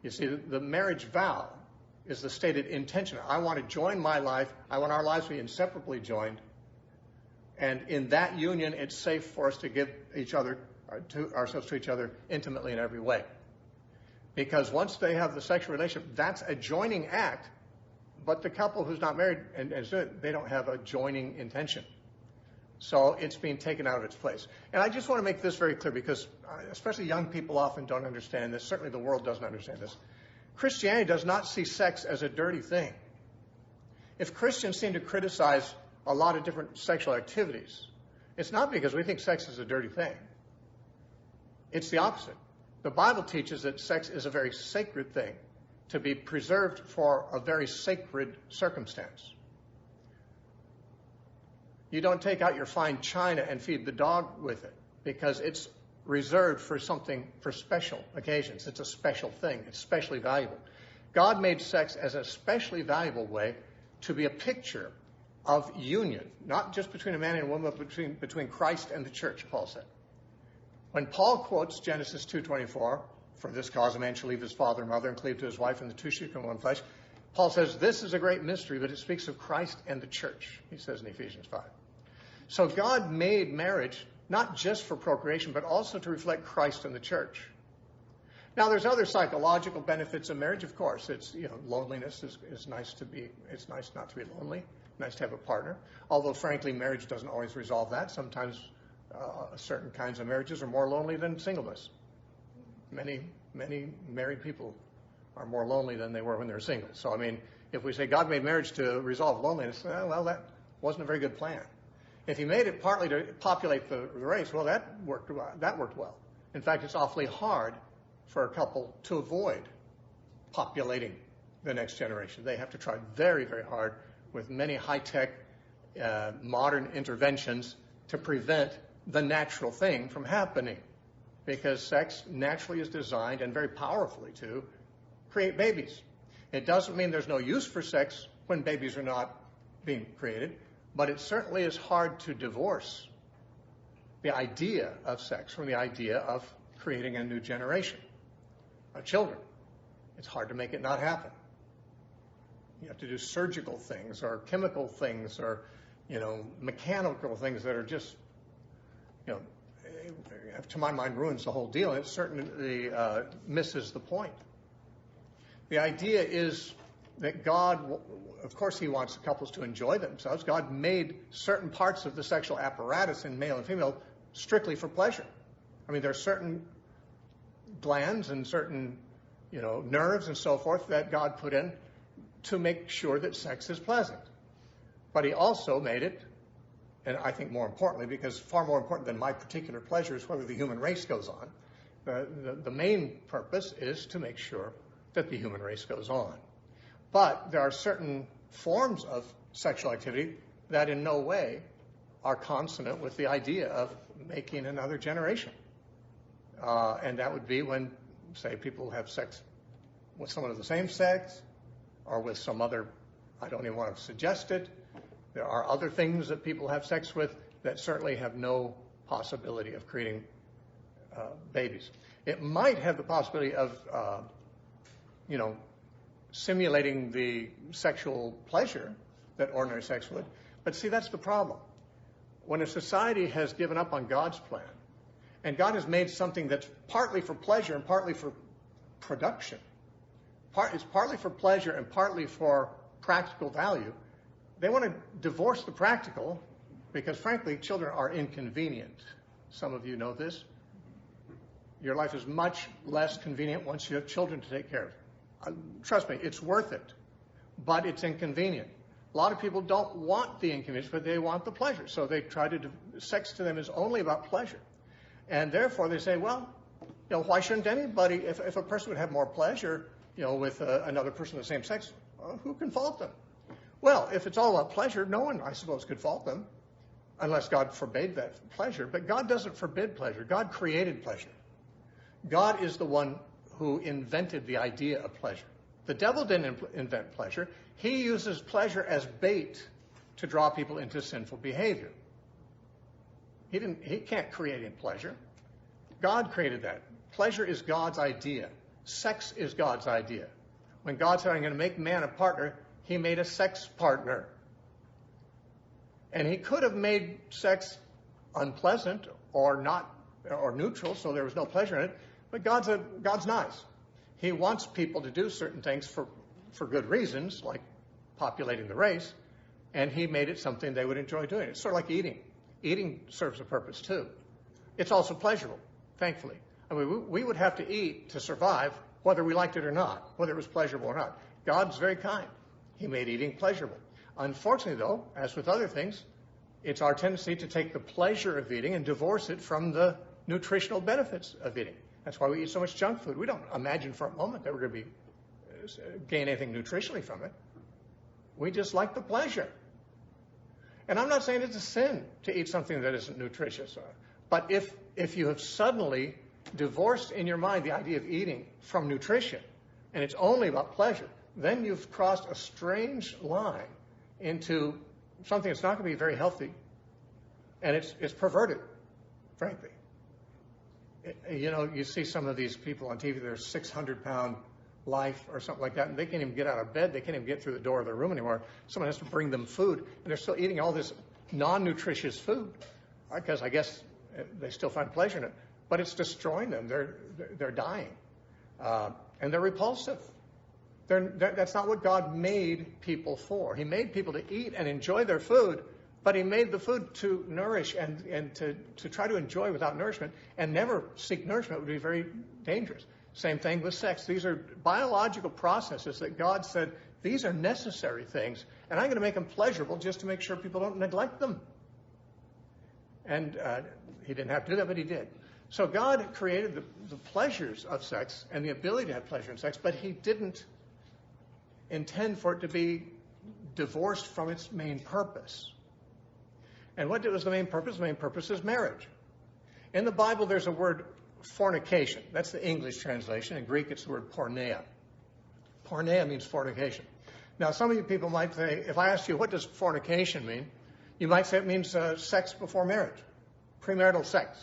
You see, the marriage vow is the stated intention. I want to join my life. I want our lives to be inseparably joined. And in that union, it's safe for us to give ourselves to each other intimately in every way. Because once they have the sexual relationship, that's a joining act. But the couple who's not married, they don't have a joining intention. So it's being taken out of its place. And I just want to make this very clear because especially young people often don't understand this. Certainly the world doesn't understand this. Christianity does not see sex as a dirty thing. If Christians seem to criticize a lot of different sexual activities, it's not because we think sex is a dirty thing. It's the opposite. The Bible teaches that sex is a very sacred thing to be preserved for a very sacred circumstance. You don't take out your fine china and feed the dog with it because it's reserved for special occasions. It's a special thing. It's specially valuable. God made sex as a specially valuable way to be a picture of union, not just between a man and a woman, but between Christ and the church, Paul said. When Paul quotes Genesis 2:24, for this cause a man shall leave his father and mother and cleave to his wife, and the two shall become one flesh, Paul says this is a great mystery, but it speaks of Christ and the church, he says in Ephesians 5. So God made marriage not just for procreation, but also to reflect Christ and the church. Now, there's other psychological benefits of marriage, of course. It's, loneliness is nice to be, it's nice not to be lonely, nice to have a partner. Although, frankly, marriage doesn't always resolve that. Sometimes certain kinds of marriages are more lonely than singleness. Many married people are more lonely than they were when they were single. So, if we say God made marriage to resolve loneliness, well, that wasn't a very good plan. If he made it partly to populate the race, well, that worked well. In fact, it's awfully hard for a couple to avoid populating the next generation. They have to try very, very hard with many high-tech, modern interventions to prevent the natural thing from happening. Because sex naturally is designed, and very powerfully to, create babies. It doesn't mean there's no use for sex when babies are not being created. But it certainly is hard to divorce the idea of sex from the idea of creating a new generation of children. It's hard to make it not happen. You have to do surgical things or chemical things or, mechanical things that are just, to my mind, ruins the whole deal. It certainly misses the point. The idea is that God, of course, he wants couples to enjoy themselves. God made certain parts of the sexual apparatus in male and female strictly for pleasure. There are certain glands and certain, nerves and so forth that God put in to make sure that sex is pleasant. But he also made it, and I think more importantly, because far more important than my particular pleasure is whether the human race goes on, the main purpose is to make sure that the human race goes on. But there are certain forms of sexual activity that in no way are consonant with the idea of making another generation. And that would be when, say, people have sex with someone of the same sex or with some other, I don't even want to suggest it. There are other things that people have sex with that certainly have no possibility of creating babies. It might have the possibility of, simulating the sexual pleasure that ordinary sex would. But see, that's the problem. When a society has given up on God's plan, and God has made something that's partly for pleasure and partly for production, it's partly for pleasure and partly for practical value, they want to divorce the practical because, frankly, children are inconvenient. Some of you know this. Your life is much less convenient once you have children to take care of. Trust me, it's worth it. but it's inconvenient. A lot of people don't want the inconvenience, but they want the pleasure. So they try to, sex to them is only about pleasure. And therefore they say, well, why shouldn't anybody, if a person would have more pleasure, with another person of the same sex, who can fault them? Well, if it's all about pleasure, no one, I suppose, could fault them, unless God forbade that pleasure. But God doesn't forbid pleasure. God created pleasure. God is the one who invented the idea of pleasure. The devil didn't invent pleasure. He uses pleasure as bait to draw people into sinful behavior. He can't create in pleasure. God created that. Pleasure is God's idea. Sex is God's idea. When God said, I'm going to make man a partner, he made a sex partner. And he could have made sex unpleasant or not, or neutral, so there was no pleasure in it. But God's nice. He wants people to do certain things for good reasons, like populating the race, and he made it something they would enjoy doing. It's sort of like eating. Eating serves a purpose too. It's also pleasurable, thankfully. I mean, we would have to eat to survive, whether we liked it or not, whether it was pleasurable or not. God's very kind. He made eating pleasurable. Unfortunately, though, as with other things, it's our tendency to take the pleasure of eating and divorce it from the nutritional benefits of eating. That's why we eat so much junk food. We don't imagine for a moment that we're going to gain anything nutritionally from it. We just like the pleasure. And I'm not saying it's a sin to eat something that isn't nutritious. But if you have suddenly divorced in your mind the idea of eating from nutrition, and it's only about pleasure, then you've crossed a strange line into something that's not going to be very healthy, and it's perverted, frankly. You see some of these people on TV, they're 600-pound life or something like that, and they can't even get out of bed. They can't even get through the door of their room anymore. Someone has to bring them food, and they're still eating all this non-nutritious food because I guess they still find pleasure in it. But it's destroying them. They're dying, and they're repulsive. That's not what God made people for. He made people to eat and enjoy their food, but he made the food to nourish and to try to enjoy without nourishment and never seek nourishment would be very dangerous. Same thing with sex. These are biological processes that God said, these are necessary things, and I'm going to make them pleasurable just to make sure people don't neglect them. And he didn't have to do that, but he did. So God created the pleasures of sex and the ability to have pleasure in sex, but he didn't intend for it to be divorced from its main purpose. And what was the main purpose? The main purpose is marriage. In the Bible, there's a word fornication. That's the English translation. In Greek, it's the word porneia. Porneia means fornication. Now, some of you people might say, if I asked you, what does fornication mean? You might say it means sex before marriage, premarital sex.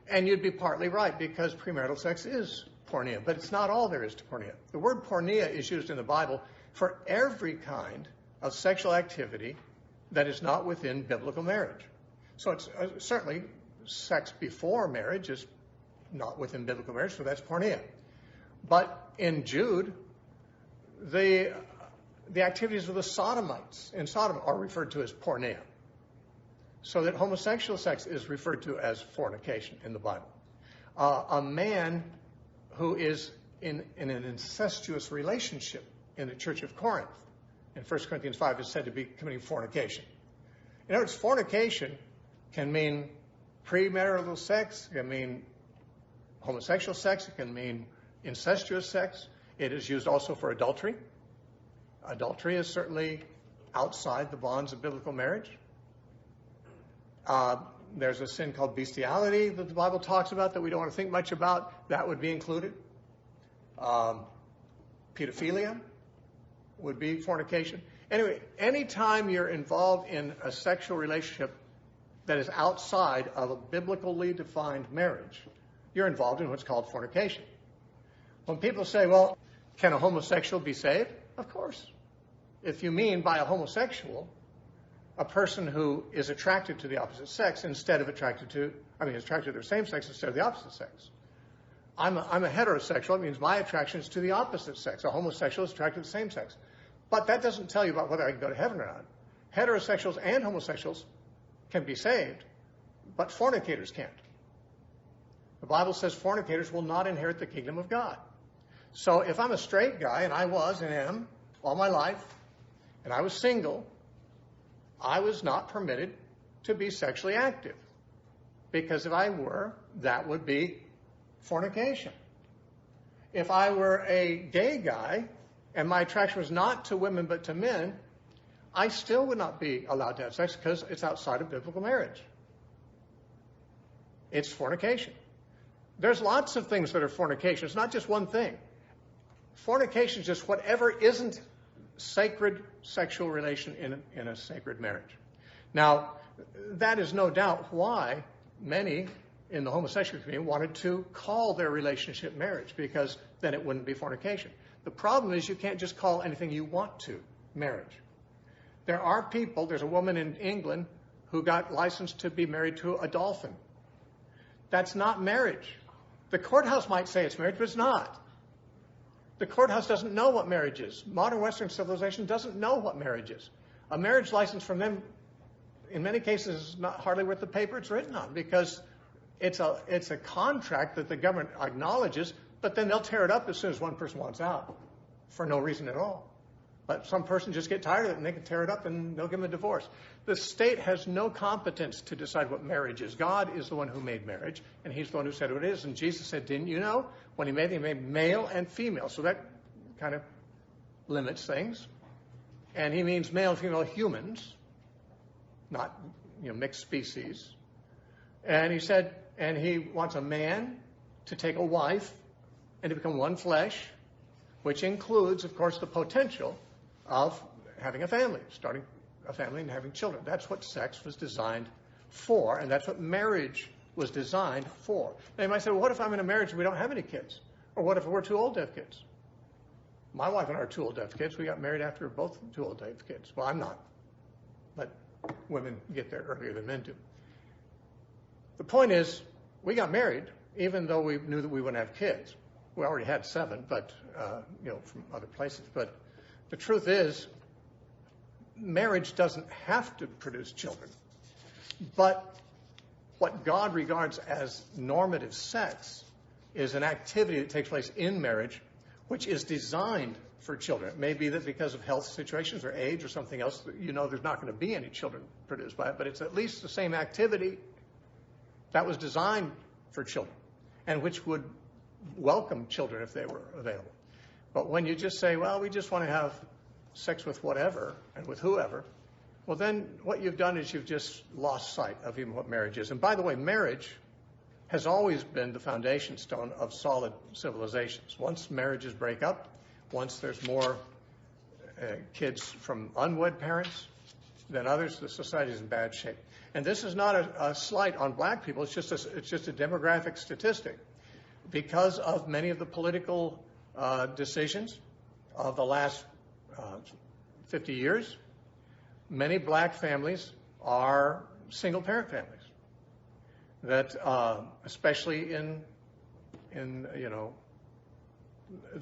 And you'd be partly right, because premarital sex is porneia, but it's not all there is to porneia. The word porneia is used in the Bible for every kind of sexual activity that is not within biblical marriage. So it's certainly sex before marriage is not within biblical marriage, so that's porneia. But in Jude, the activities of the sodomites in Sodom are referred to as porneia. So that homosexual sex is referred to as fornication in the Bible. A man who is in an incestuous relationship in the church of Corinth, in 1 Corinthians 5, is said to be committing fornication. In other words, fornication can mean premarital sex, it can mean homosexual sex, it can mean incestuous sex. It is used also for adultery. Adultery is certainly outside the bonds of biblical marriage. There's a sin called bestiality that the Bible talks about that we don't want to think much about. That would be included. Pedophilia would be fornication. Anyway, anytime you're involved in a sexual relationship that is outside of a biblically defined marriage, you're involved in what's called fornication. When people say, well, can a homosexual be saved? Of course. If you mean by a homosexual a person who is attracted to the opposite sex instead of attracted to their same sex instead of the opposite sex. I'm a heterosexual. It means my attraction is to the opposite sex. A homosexual is attracted to the same sex. But that doesn't tell you about whether I can go to heaven or not. Heterosexuals and homosexuals can be saved, but fornicators can't. The Bible says fornicators will not inherit the kingdom of God. So if I'm a straight guy, and I was and am, all my life, and I was single, I was not permitted to be sexually active. Because if I were, that would be fornication. If I were a gay guy and my attraction was not to women but to men, I still would not be allowed to have sex because it's outside of biblical marriage. It's fornication. There's lots of things that are fornication. It's not just one thing. Fornication is just whatever isn't sacred sexual relation in a sacred marriage. Now, that is no doubt why many in the homosexual community wanted to call their relationship marriage, because then it wouldn't be fornication. The problem is you can't just call anything you want to marriage. There are people, there's a woman in England who got licensed to be married to a dolphin. That's not marriage. The courthouse might say it's marriage, but it's not. The courthouse doesn't know what marriage is. Modern Western civilization doesn't know what marriage is. A marriage license from them, in many cases, is not hardly worth the paper it's written on, because it's a contract that the government acknowledges, but then they'll tear it up as soon as one person wants out for no reason at all. But some person just get tired of it and they can tear it up and they'll give them a divorce. The state has no competence to decide what marriage is. God is the one who made marriage, and he's the one who said what it is. And Jesus said, didn't you know? When he made male and female. So that kind of limits things. And he means male and female humans, not mixed species. And he said, and he wants a man to take a wife and to become one flesh, which includes, of course, the potential of having a family, starting a family and having children. That's what sex was designed for, and that's what marriage was designed for. Now you might say, well, what if I'm in a marriage and we don't have any kids? Or what if we're too old to have kids? My wife and I are too old to have kids. We got married after we're both too old to have kids. Well, I'm not. But women get there earlier than men do. The point is, we got married even though we knew that we wouldn't have kids. We already had 7, but from other places. But the truth is, marriage doesn't have to produce children. But what God regards as normative sex is an activity that takes place in marriage, which is designed for children. It may be that because of health situations or age or something else, there's not going to be any children produced by it, but it's at least the same activity that was designed for children, and which would welcome children if they were available. But when you just say, well, we just want to have sex with whatever and with whoever, well, then what you've done is you've just lost sight of even what marriage is. And by the way, marriage has always been the foundation stone of solid civilizations. Once marriages break up, once there's more kids from unwed parents than others, the society is in bad shape. And this is not a slight on black people. It's just a demographic statistic. Because of many of the political decisions of the last 50 years, many black families are single-parent families. That, especially in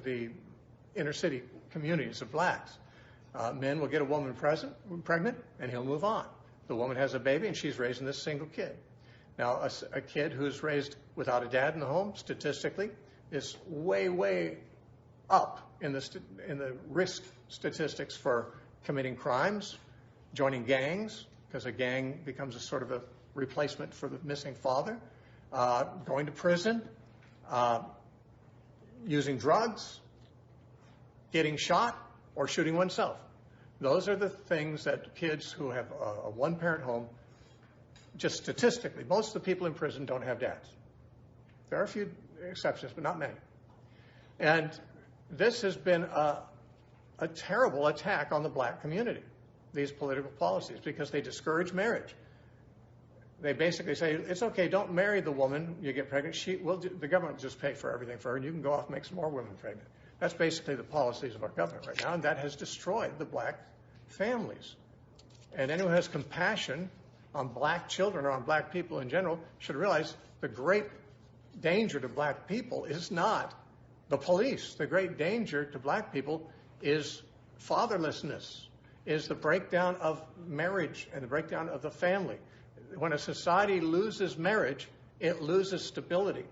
the inner city communities of blacks, men will get a woman pregnant, and he'll move on. The woman has a baby, and she's raising this single kid. Now, a kid who's raised without a dad in the home, statistically, is way, way up in the risk statistics for committing crimes, joining gangs, because a gang becomes a sort of a replacement for the missing father, going to prison, using drugs, getting shot, or shooting oneself. Those are the things that kids who have a one-parent home, just statistically, most of the people in prison don't have dads. There are a few exceptions, but not many. And this has been a terrible attack on the black community, these political policies, because they discourage marriage. They basically say, it's okay, don't marry the woman you get pregnant. The government will just pay for everything for her, and you can go off and make some more women pregnant. That's basically the policies of our government right now, and that has destroyed the black families. And anyone who has compassion on black children or on black people in general should realize the great danger to black people is not the police. The great danger to black people is fatherlessness, is the breakdown of marriage and the breakdown of the family. When a society loses marriage, it loses stability.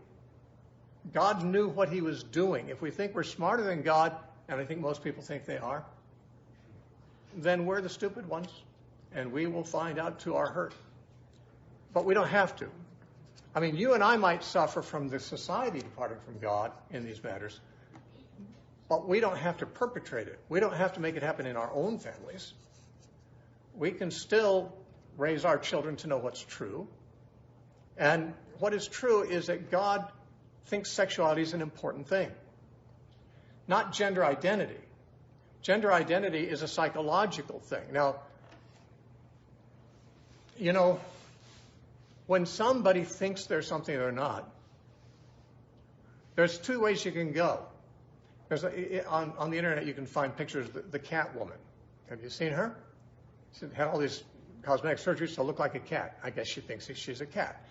God knew what he was doing. If we think we're smarter than God, and I think most people think they are, then we're the stupid ones, and we will find out to our hurt. But we don't have to. I mean, you and I might suffer from the society departing from God in these matters, but we don't have to perpetrate it. We don't have to make it happen in our own families. We can still raise our children to know what's true. And what is true is that God thinks sexuality is an important thing, not gender identity. Gender identity is a psychological thing. Now, you know, when somebody thinks they're something they're not, there's two ways you can go. On the internet, you can find pictures of the cat woman. Have you seen her? She had all these cosmetic surgeries to look like a cat. I guess she thinks she's a cat.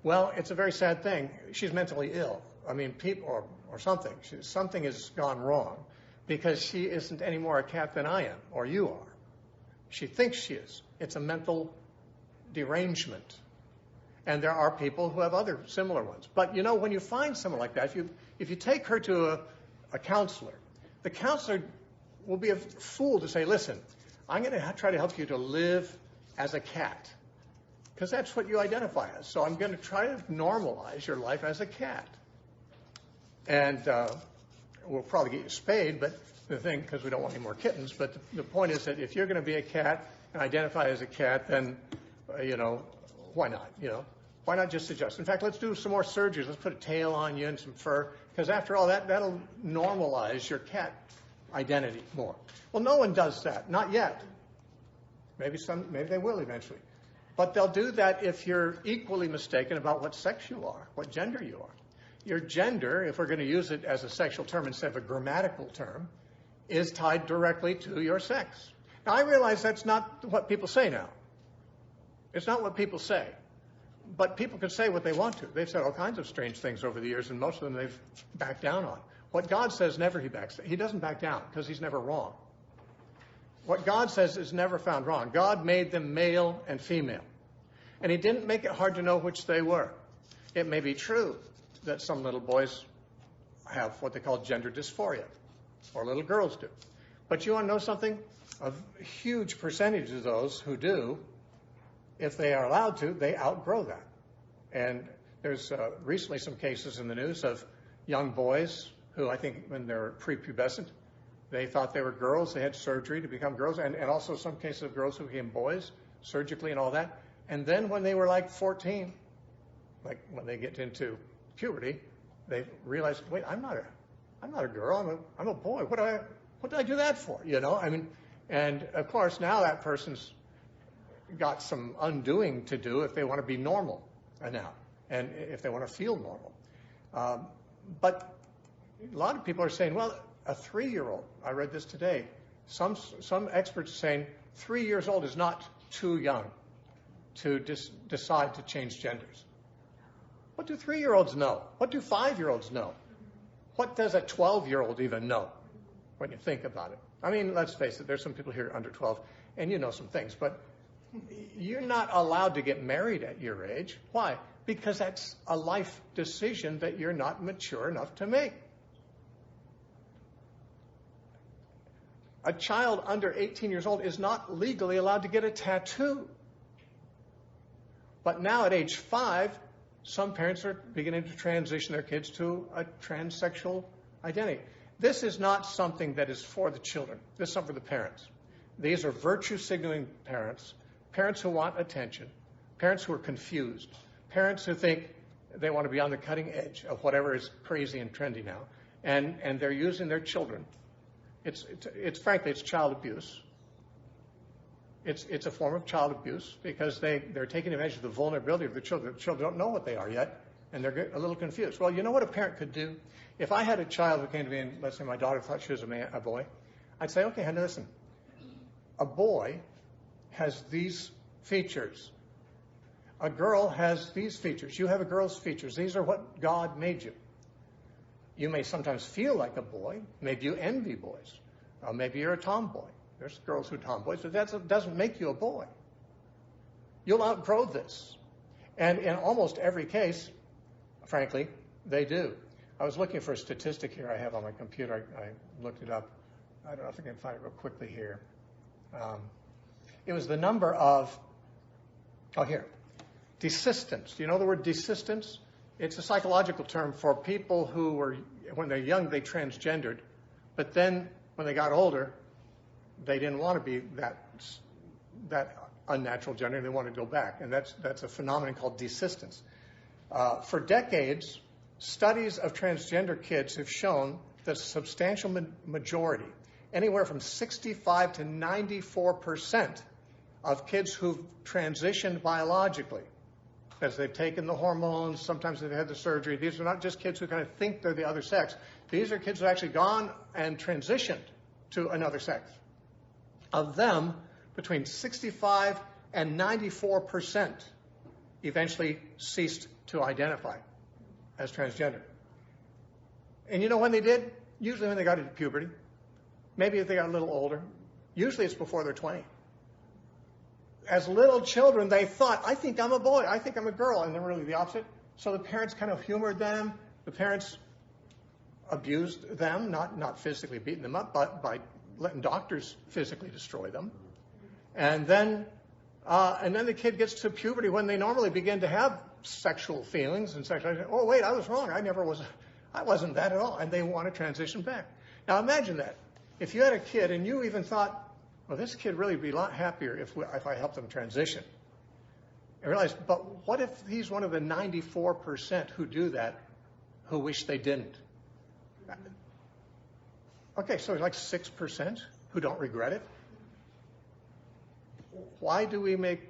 Well, it's a very sad thing. She's mentally ill. I mean, people or something. Something has gone wrong because she isn't any more a cat than I am or you are. She thinks she is. It's a mental derangement. And there are people who have other similar ones. But, you know, when you find someone like that, if you take her to a counselor, the counselor will be a fool to say, listen, I'm going to try to help you to live as a cat, because that's what you identify as. So I'm going to try to normalize your life as a cat. And we'll probably get you spayed, but the thing, because we don't want any more kittens, but the point is that if you're going to be a cat and identify as a cat, then, you know, why not? You know, why not just adjust? In fact, let's do some more surgeries. Let's put a tail on you and some fur, because after all, that'll normalize your cat identity more. Well, no one does that, not yet. Maybe they will eventually. But they'll do that if you're equally mistaken about what sex you are, what gender you are. Your gender, if we're going to use it as a sexual term instead of a grammatical term, is tied directly to your sex. Now, I realize that's not what people say now. It's not what people say. But people can say what they want to. They've said all kinds of strange things over the years, and most of them they've backed down on. What God says, never he doesn't back down, because he's never wrong. What God says is never found wrong. God made them male and female. And he didn't make it hard to know which they were. It may be true that some little boys have what they call gender dysphoria, or little girls do. But you want to know something? A huge percentage of those who do, if they are allowed to, they outgrow that. And there's recently some cases in the news of young boys who, I think when they were prepubescent, they thought they were girls. They had surgery to become girls, and also some cases of girls who became boys surgically and all that. And then when they were like 14, like when they get into puberty, they realize, wait, I'm not a girl. I'm a boy. What did I do that for? You know, I mean, and of course now that person's got some undoing to do if they want to be normal now, and if they want to feel normal. But a lot of people are saying, well, a 3-year-old, I read this today, some experts are saying 3 years old is not too young to decide to change genders. What do 3-year-olds know? What do 5-year-olds know? What does a 12-year-old even know when you think about it? I mean, let's face it, there's some people here under 12, and you know some things, but you're not allowed to get married at your age. Why? Because that's a life decision that you're not mature enough to make. A child under 18 years old is not legally allowed to get a tattoo. But now at age 5, some parents are beginning to transition their kids to a transsexual identity. This is not something that is for the children. This is something for the parents. These are virtue-signaling parents, parents who want attention, parents who are confused, parents who think they want to be on the cutting edge of whatever is crazy and trendy now, and they're using their children. It's frankly, it's child abuse. It's a form of child abuse because they're taking advantage of the vulnerability of the children. The children don't know what they are yet, and they're a little confused. Well, you know what a parent could do? If I had a child who came to me and, let's say, my daughter thought she was a boy, I'd say, okay, honey, listen. A boy has these features. A girl has these features. You have a girl's features. These are what God made you. You may sometimes feel like a boy. Maybe you envy boys. Maybe you're a tomboy. There's girls who are tomboys, but that doesn't make you a boy. You'll outgrow this. And in almost every case, frankly, they do. I was looking for a statistic here I have on my computer. I looked it up. I don't know if I can find it real quickly here. It was the number of, desistance. Do you know the word desistance? It's a psychological term for people who were, when they're young, they transgendered, but then when they got older, they didn't want to be that unnatural gender, they wanted to go back. And that's a phenomenon called desistance. For decades, studies of transgender kids have shown that a substantial majority, anywhere from 65 to 94% of kids who've transitioned biologically, as they've taken the hormones, sometimes they've had the surgery. These are not just kids who kind of think they're the other sex. These are kids who have actually gone and transitioned to another sex. Of them, between 65 and 94% eventually ceased to identify as transgender. And you know when they did? Usually when they got into puberty. Maybe if they got a little older. Usually it's before they're 20. As little children, they thought, I think I'm a boy, I think I'm a girl, and they're really the opposite. So the parents kind of humored them. The parents abused them, not physically beating them up, but by letting doctors physically destroy them. And then the kid gets to puberty when they normally begin to have sexual feelings and sexuality. Oh, wait, I was wrong. I wasn't that at all. And they want to transition back. Now imagine that. If you had a kid and you even thought, well, this kid really would be a lot happier if I helped them transition. And realize, but what if he's one of the 94% who do that, who wish they didn't? Okay, so like 6% who don't regret it. Why do we make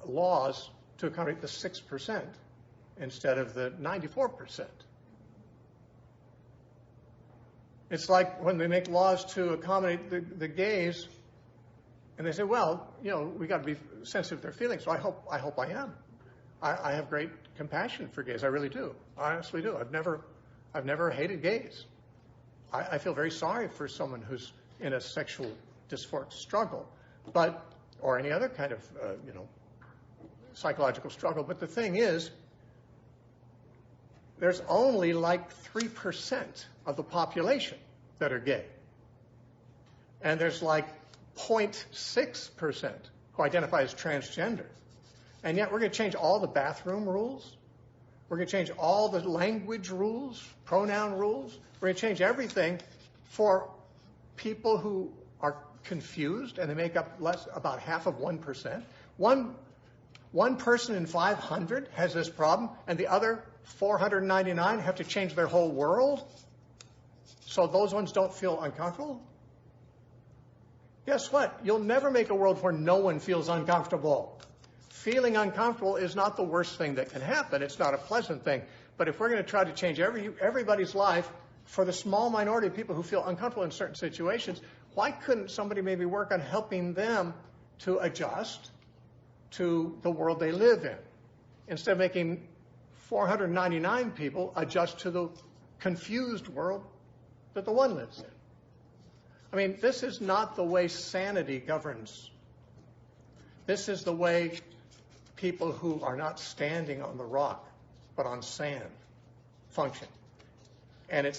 laws to accommodate the 6% instead of the 94%? It's like when they make laws to accommodate the gays, and they say, well, we got to be sensitive to their feelings. So I hope I am. I have great compassion for gays. I really do. I honestly do. I've never hated gays. I feel very sorry for someone who's in a sexual dysphoric struggle, or any other kind of psychological struggle. But the thing is, there's only like 3% of the population that are gay, and there's like 0.6% who identify as transgender. And yet we're going to change all the bathroom rules. We're going to change all the language rules, pronoun rules. We're going to change everything for people who are confused, and they make up about half of 1%. One person in 500 has this problem, and the other 499 have to change their whole world so those ones don't feel uncomfortable. Guess what? You'll never make a world where no one feels uncomfortable. Feeling uncomfortable is not the worst thing that can happen. It's not a pleasant thing. But if we're going to try to change everybody's life for the small minority of people who feel uncomfortable in certain situations, why couldn't somebody maybe work on helping them to adjust to the world they live in, instead of making 499 people adjust to the confused world that the one lives in? I mean, this is not the way sanity governs. This is the way people who are not standing on the rock, but on sand, function. And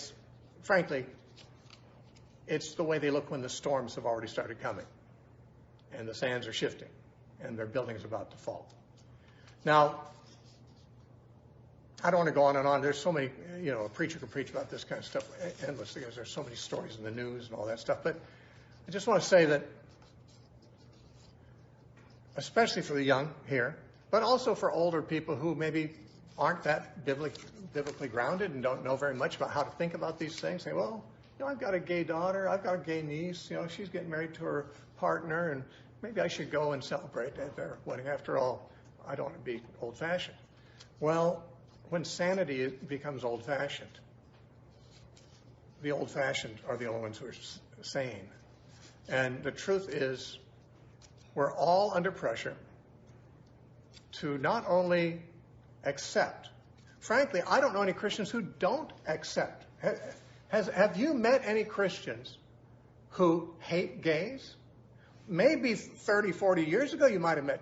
frankly, it's the way they look when the storms have already started coming, and the sands are shifting, and their building's about to fall. Now, I don't want to go on and on. There's so many, a preacher can preach about this kind of stuff endlessly, because there's so many stories in the news and all that stuff. But I just want to say that, especially for the young here, but also for older people who maybe aren't that biblically grounded and don't know very much about how to think about these things, say, well, I've got a gay daughter, I've got a gay niece, she's getting married to her partner, and maybe I should go and celebrate at their wedding. After all, I don't want to be old-fashioned. Well, when sanity becomes old-fashioned, the old-fashioned are the only ones who are sane. And the truth is, we're all under pressure to not only accept. Frankly, I don't know any Christians who don't accept. Have you met any Christians who hate gays? Maybe 30, 40 years ago you might have met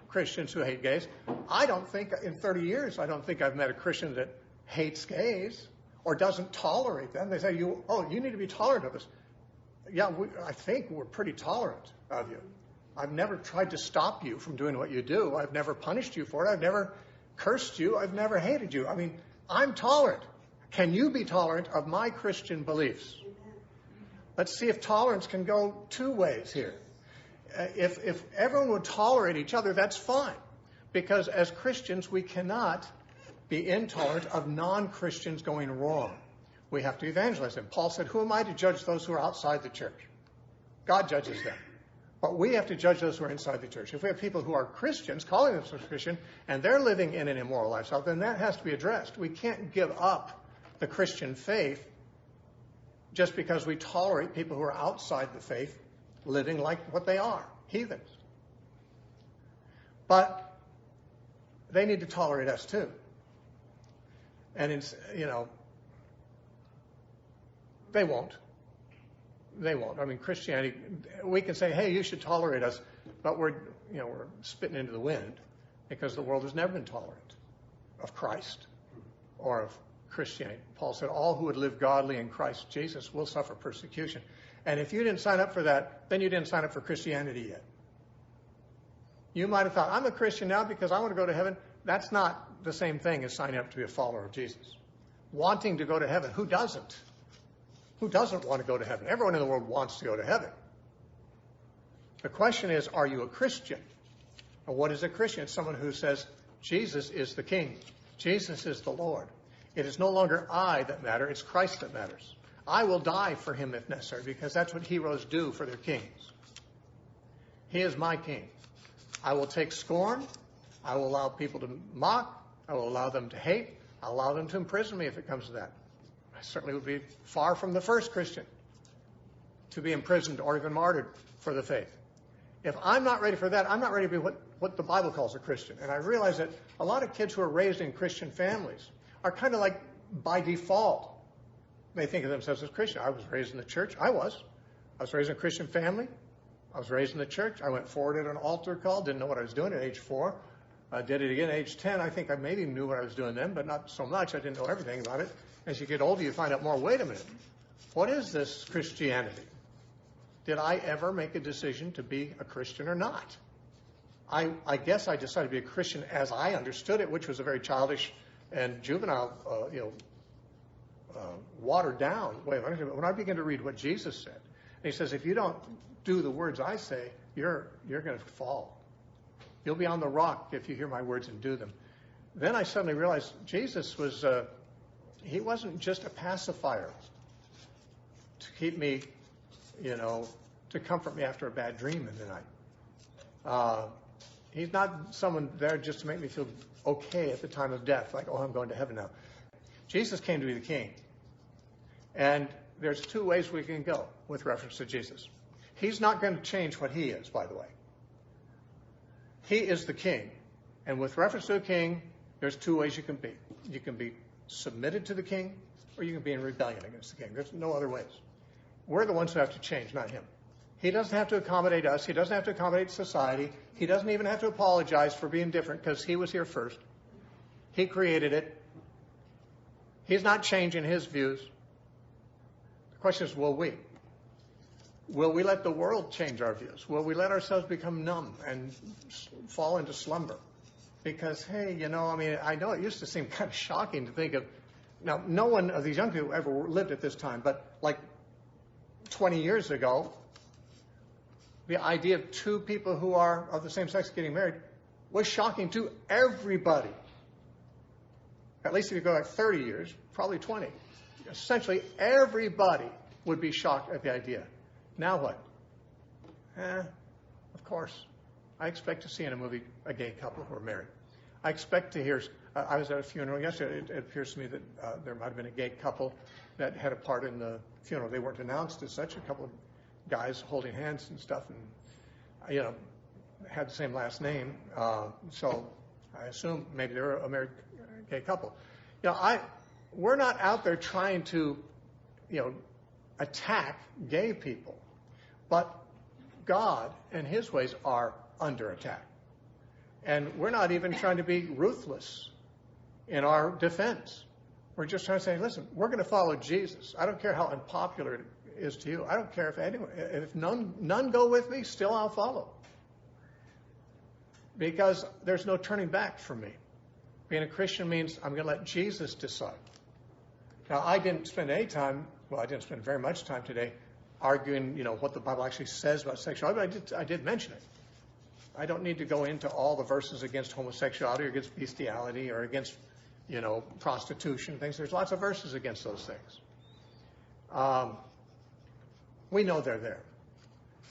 Christians who hate gays. I don't think in 30 years, I've met a Christian that hates gays or doesn't tolerate them. They say, you need to be tolerant of us. I think we're pretty tolerant of you. I've never tried to stop you from doing what you do. I've never punished you for it. I've never cursed you. I've never hated you. I mean, I'm tolerant. Can you be tolerant of my Christian beliefs? Let's see if tolerance can go two ways here. If everyone would tolerate each other, that's fine. Because as Christians, we cannot be intolerant of non-Christians going wrong. We have to evangelize them. Paul said, who am I to judge those who are outside the church? God judges them. But we have to judge those who are inside the church. If we have people who are Christians, calling themselves Christian, and they're living in an immoral lifestyle, then that has to be addressed. We can't give up the Christian faith just because we tolerate people who are outside the faith living like what they are, heathens. But they need to tolerate us too. And it's, they won't. They won't. I mean, Christianity, we can say, hey, you should tolerate us, but we're spitting into the wind because the world has never been tolerant of Christ or of Christianity. Paul said, all who would live godly in Christ Jesus will suffer persecution. And if you didn't sign up for that, then you didn't sign up for Christianity yet. You might have thought, I'm a Christian now because I want to go to heaven. That's not the same thing as signing up to be a follower of Jesus. Wanting to go to heaven, who doesn't? Who doesn't want to go to heaven? Everyone in the world wants to go to heaven. The question is, are you a Christian? Or what is a Christian? It's someone who says, Jesus is the King. Jesus is the Lord. It is no longer I that matter, it's Christ that matters. I will die for him if necessary, because that's what heroes do for their kings. He is my king. I will take scorn. I will allow people to mock. I will allow them to hate. I'll allow them to imprison me if it comes to that. I certainly would be far from the first Christian to be imprisoned or even martyred for the faith. If I'm not ready for that, I'm not ready to be what the Bible calls a Christian. And I realize that a lot of kids who are raised in Christian families are kind of like by default. They think of themselves as Christian. I was raised in the church. I was raised in a Christian family. I was raised in the church. I went forward at an altar call. Didn't know what I was doing at age 4. I did it again at age 10. I think I maybe knew what I was doing then, but not so much. I didn't know everything about it. As you get older, you find out more, wait a minute, what is this Christianity? Did I ever make a decision to be a Christian or not? I guess I decided to be a Christian as I understood it, which was a very childish and juvenile, watered down way of understanding. When I began to read what Jesus said, and he says, if you don't do the words I say, you're going to fall. You'll be on the rock if you hear my words and do them. Then I suddenly realized Jesus was, he wasn't just a pacifier to keep me, to comfort me after a bad dream in the night. He's not someone there just to make me feel okay at the time of death, like, oh, I'm going to heaven now. Jesus came to be the king. And there's two ways we can go with reference to Jesus. He's not going to change what he is, by the way. He is the king. And with reference to a king, there's two ways you can be. You can be submitted to the king, or you can be in rebellion against the king. There's no other ways. We're the ones who have to change, not him. He doesn't have to accommodate us. He doesn't have to accommodate society. He doesn't even have to apologize for being different because he was here first. He created it. He's not changing his views. The question is, will we? Will we let the world change our views? Will we let ourselves become numb and fall into slumber? Because, hey, I know it used to seem kind of shocking to think of, now, no one of these young people ever lived at this time, but like 20 years ago, the idea of two people who are of the same sex getting married was shocking to everybody. At least if you go back 30 years, probably 20. Essentially, everybody would be shocked at the idea. Now what? Of course. I expect to see in a movie a gay couple who are married. I expect to hear, I was at a funeral yesterday. It appears to me that there might have been a gay couple that had a part in the funeral. They weren't announced as such. A couple of guys holding hands and stuff, and had the same last name. So I assume maybe they're a married gay couple. We're not out there trying to, attack gay people, but God and his ways are under attack. And we're not even trying to be ruthless in our defense. We're just trying to say, listen, we're going to follow Jesus. I don't care how unpopular is to you. I don't care if none go with me, still I'll follow. Because there's no turning back for me. Being a Christian means I'm going to let Jesus decide. Now, I didn't spend very much time today arguing, what the Bible actually says about sexuality, but I did mention it. I don't need to go into all the verses against homosexuality or against bestiality or against, prostitution, things. There's lots of verses against those things. We know they're there.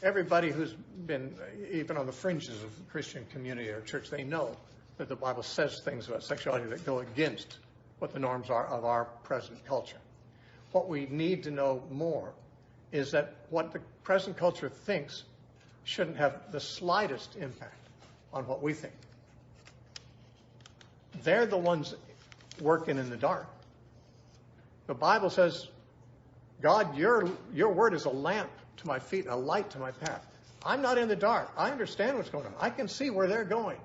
Everybody who's been even on the fringes of the Christian community or church, they know that the Bible says things about sexuality that go against what the norms are of our present culture. What we need to know more is that what the present culture thinks shouldn't have the slightest impact on what we think. They're the ones working in the dark. The Bible says, God, your word is a lamp to my feet and a light to my path. I'm not in the dark. I understand what's going on. I can see where they're going.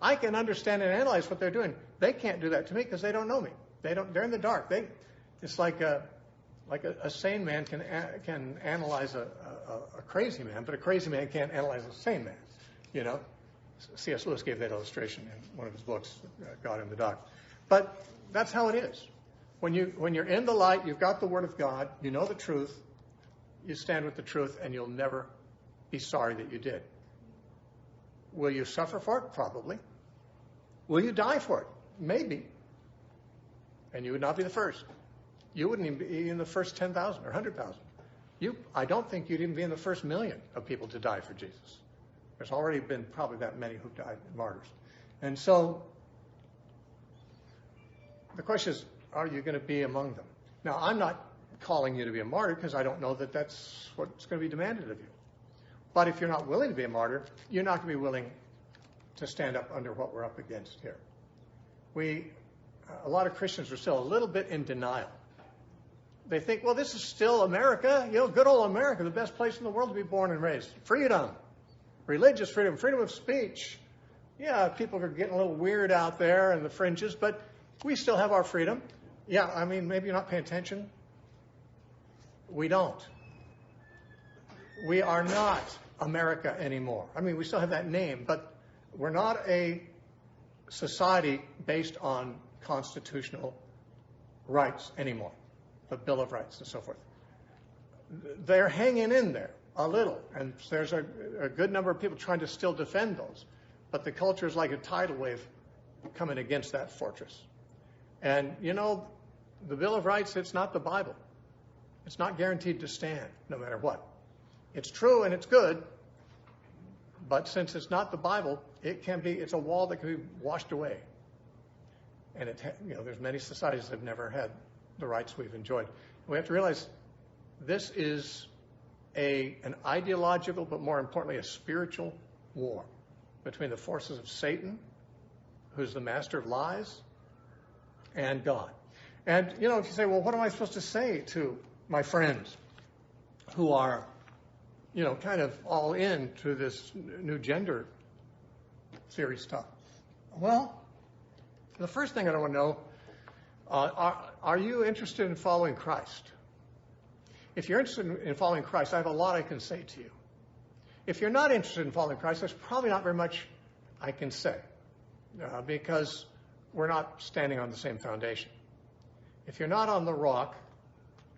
I can understand and analyze what they're doing. They can't do that to me because they don't know me. They're in the dark. It's like a sane man can analyze a crazy man, but a crazy man can't analyze a sane man. C.S. Lewis gave that illustration in one of his books, God in the Dark. But that's how it is. When you're in the light, you've got the Word of God, you know the truth, you stand with the truth, and you'll never be sorry that you did. Will you suffer for it? Probably. Will you die for it? Maybe. And you would not be the first. You wouldn't even be in the first 10,000 or 100,000. I don't think you'd even be in the first million of people to die for Jesus. There's already been probably that many who've died martyrs. And so the question is, are you going to be among them? Now, I'm not calling you to be a martyr because I don't know that that's what's going to be demanded of you. But if you're not willing to be a martyr, you're not going to be willing to stand up under what we're up against here. A lot of Christians are still a little bit in denial. They think, well, this is still America, good old America, the best place in the world to be born and raised. Freedom, religious freedom, freedom of speech. Yeah, people are getting a little weird out there in the fringes, but we still have our freedom. Yeah, maybe you're not paying attention. We don't. We are not America anymore. We still have that name, but we're not a society based on constitutional rights anymore, the Bill of Rights and so forth. They're hanging in there a little, and there's a good number of people trying to still defend those. But the culture is like a tidal wave coming against that fortress. And, the Bill of Rights, it's not the Bible. It's not guaranteed to stand no matter what. It's true and it's good, but since it's not the Bible, it's a wall that can be washed away. And there's many societies that have never had the rights we've enjoyed. We have to realize this is an ideological, but more importantly, a spiritual war between the forces of Satan, who's the master of lies, and God. And, if you say, well, what am I supposed to say to my friends who are, kind of all in to this new gender theory stuff? Well, the first thing I want to know, are you interested in following Christ? If you're interested in following Christ, I have a lot I can say to you. If you're not interested in following Christ, there's probably not very much I can say because we're not standing on the same foundation. If you're not on the rock,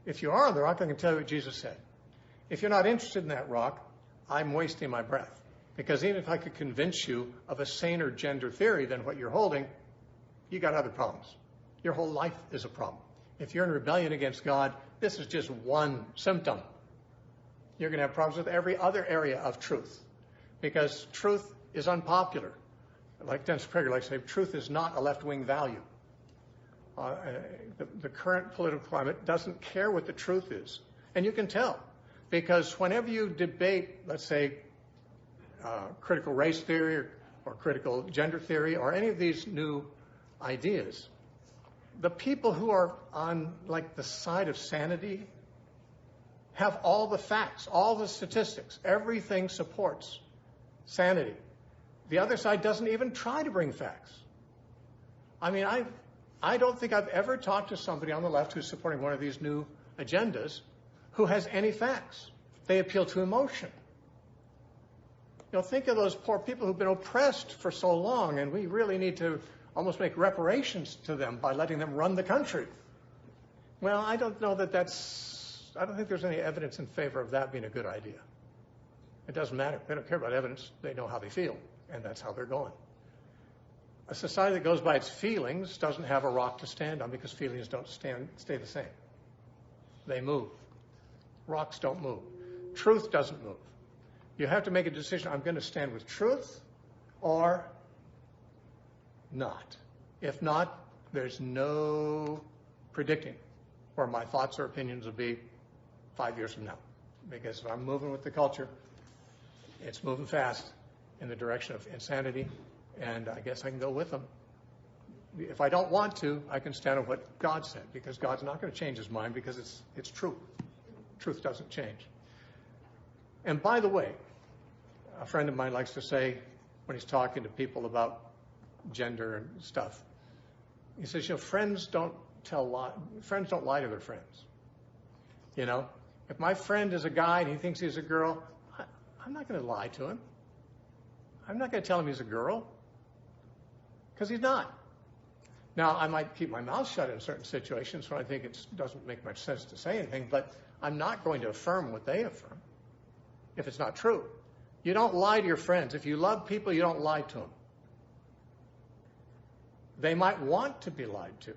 if you are on the rock, I can tell you what Jesus said. If you're not interested in that rock, I'm wasting my breath. Because even if I could convince you of a saner gender theory than what you're holding, you got other problems. Your whole life is a problem. If you're in rebellion against God, this is just one symptom. You're going to have problems with every other area of truth. Because truth is unpopular. Like Dennis Prager likes to say, truth is not a left-wing value. The current political climate doesn't care what the truth is. And you can tell. Because whenever you debate, let's say, critical race theory or critical gender theory or any of these new ideas, the people who are on the side of sanity have all the facts, all the statistics. Everything supports sanity. The other side doesn't even try to bring facts. I don't think I've ever talked to somebody on the left who's supporting one of these new agendas who has any facts. They appeal to emotion. Think of those poor people who've been oppressed for so long, and we really need to almost make reparations to them by letting them run the country. Well, I don't know that I don't think there's any evidence in favor of that being a good idea. It doesn't matter. They don't care about evidence. They know how they feel, and that's how they're going. A society that goes by its feelings doesn't have a rock to stand on, because feelings don't stay the same. They move. Rocks don't move. Truth doesn't move. You have to make a decision. I'm going to stand with truth or not. If not, there's no predicting where my thoughts or opinions will be 5 years from now. Because if I'm moving with the culture, it's moving fast in the direction of insanity, and I guess I can go with them. If I don't want to, I can stand on what God said, because God's not going to change his mind, because it's true. Truth doesn't change. And by the way, a friend of mine likes to say, when he's talking to people about gender and stuff, he says, friends don't lie to their friends. If my friend is a guy and he thinks he's a girl, I'm not going to lie to him. I'm not going to tell him he's a girl, because he's not. Now, I might keep my mouth shut in certain situations when I think it doesn't make much sense to say anything, but I'm not going to affirm what they affirm if it's not true. You don't lie to your friends. If you love people, you don't lie to them. They might want to be lied to.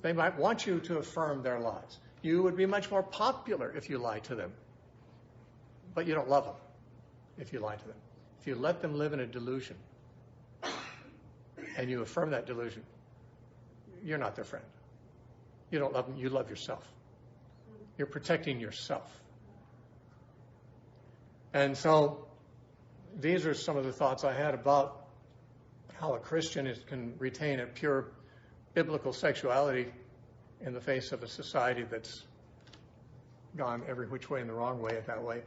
They might want you to affirm their lies. You would be much more popular if you lied to them. But you don't love them if you lie to them. If you let them live in a delusion and you affirm that delusion, you're not their friend. You don't love them. You love yourself. You're protecting yourself. And so these are some of the thoughts I had about how a Christian can retain a pure biblical sexuality in the face of a society that's gone every which way in the wrong way that way.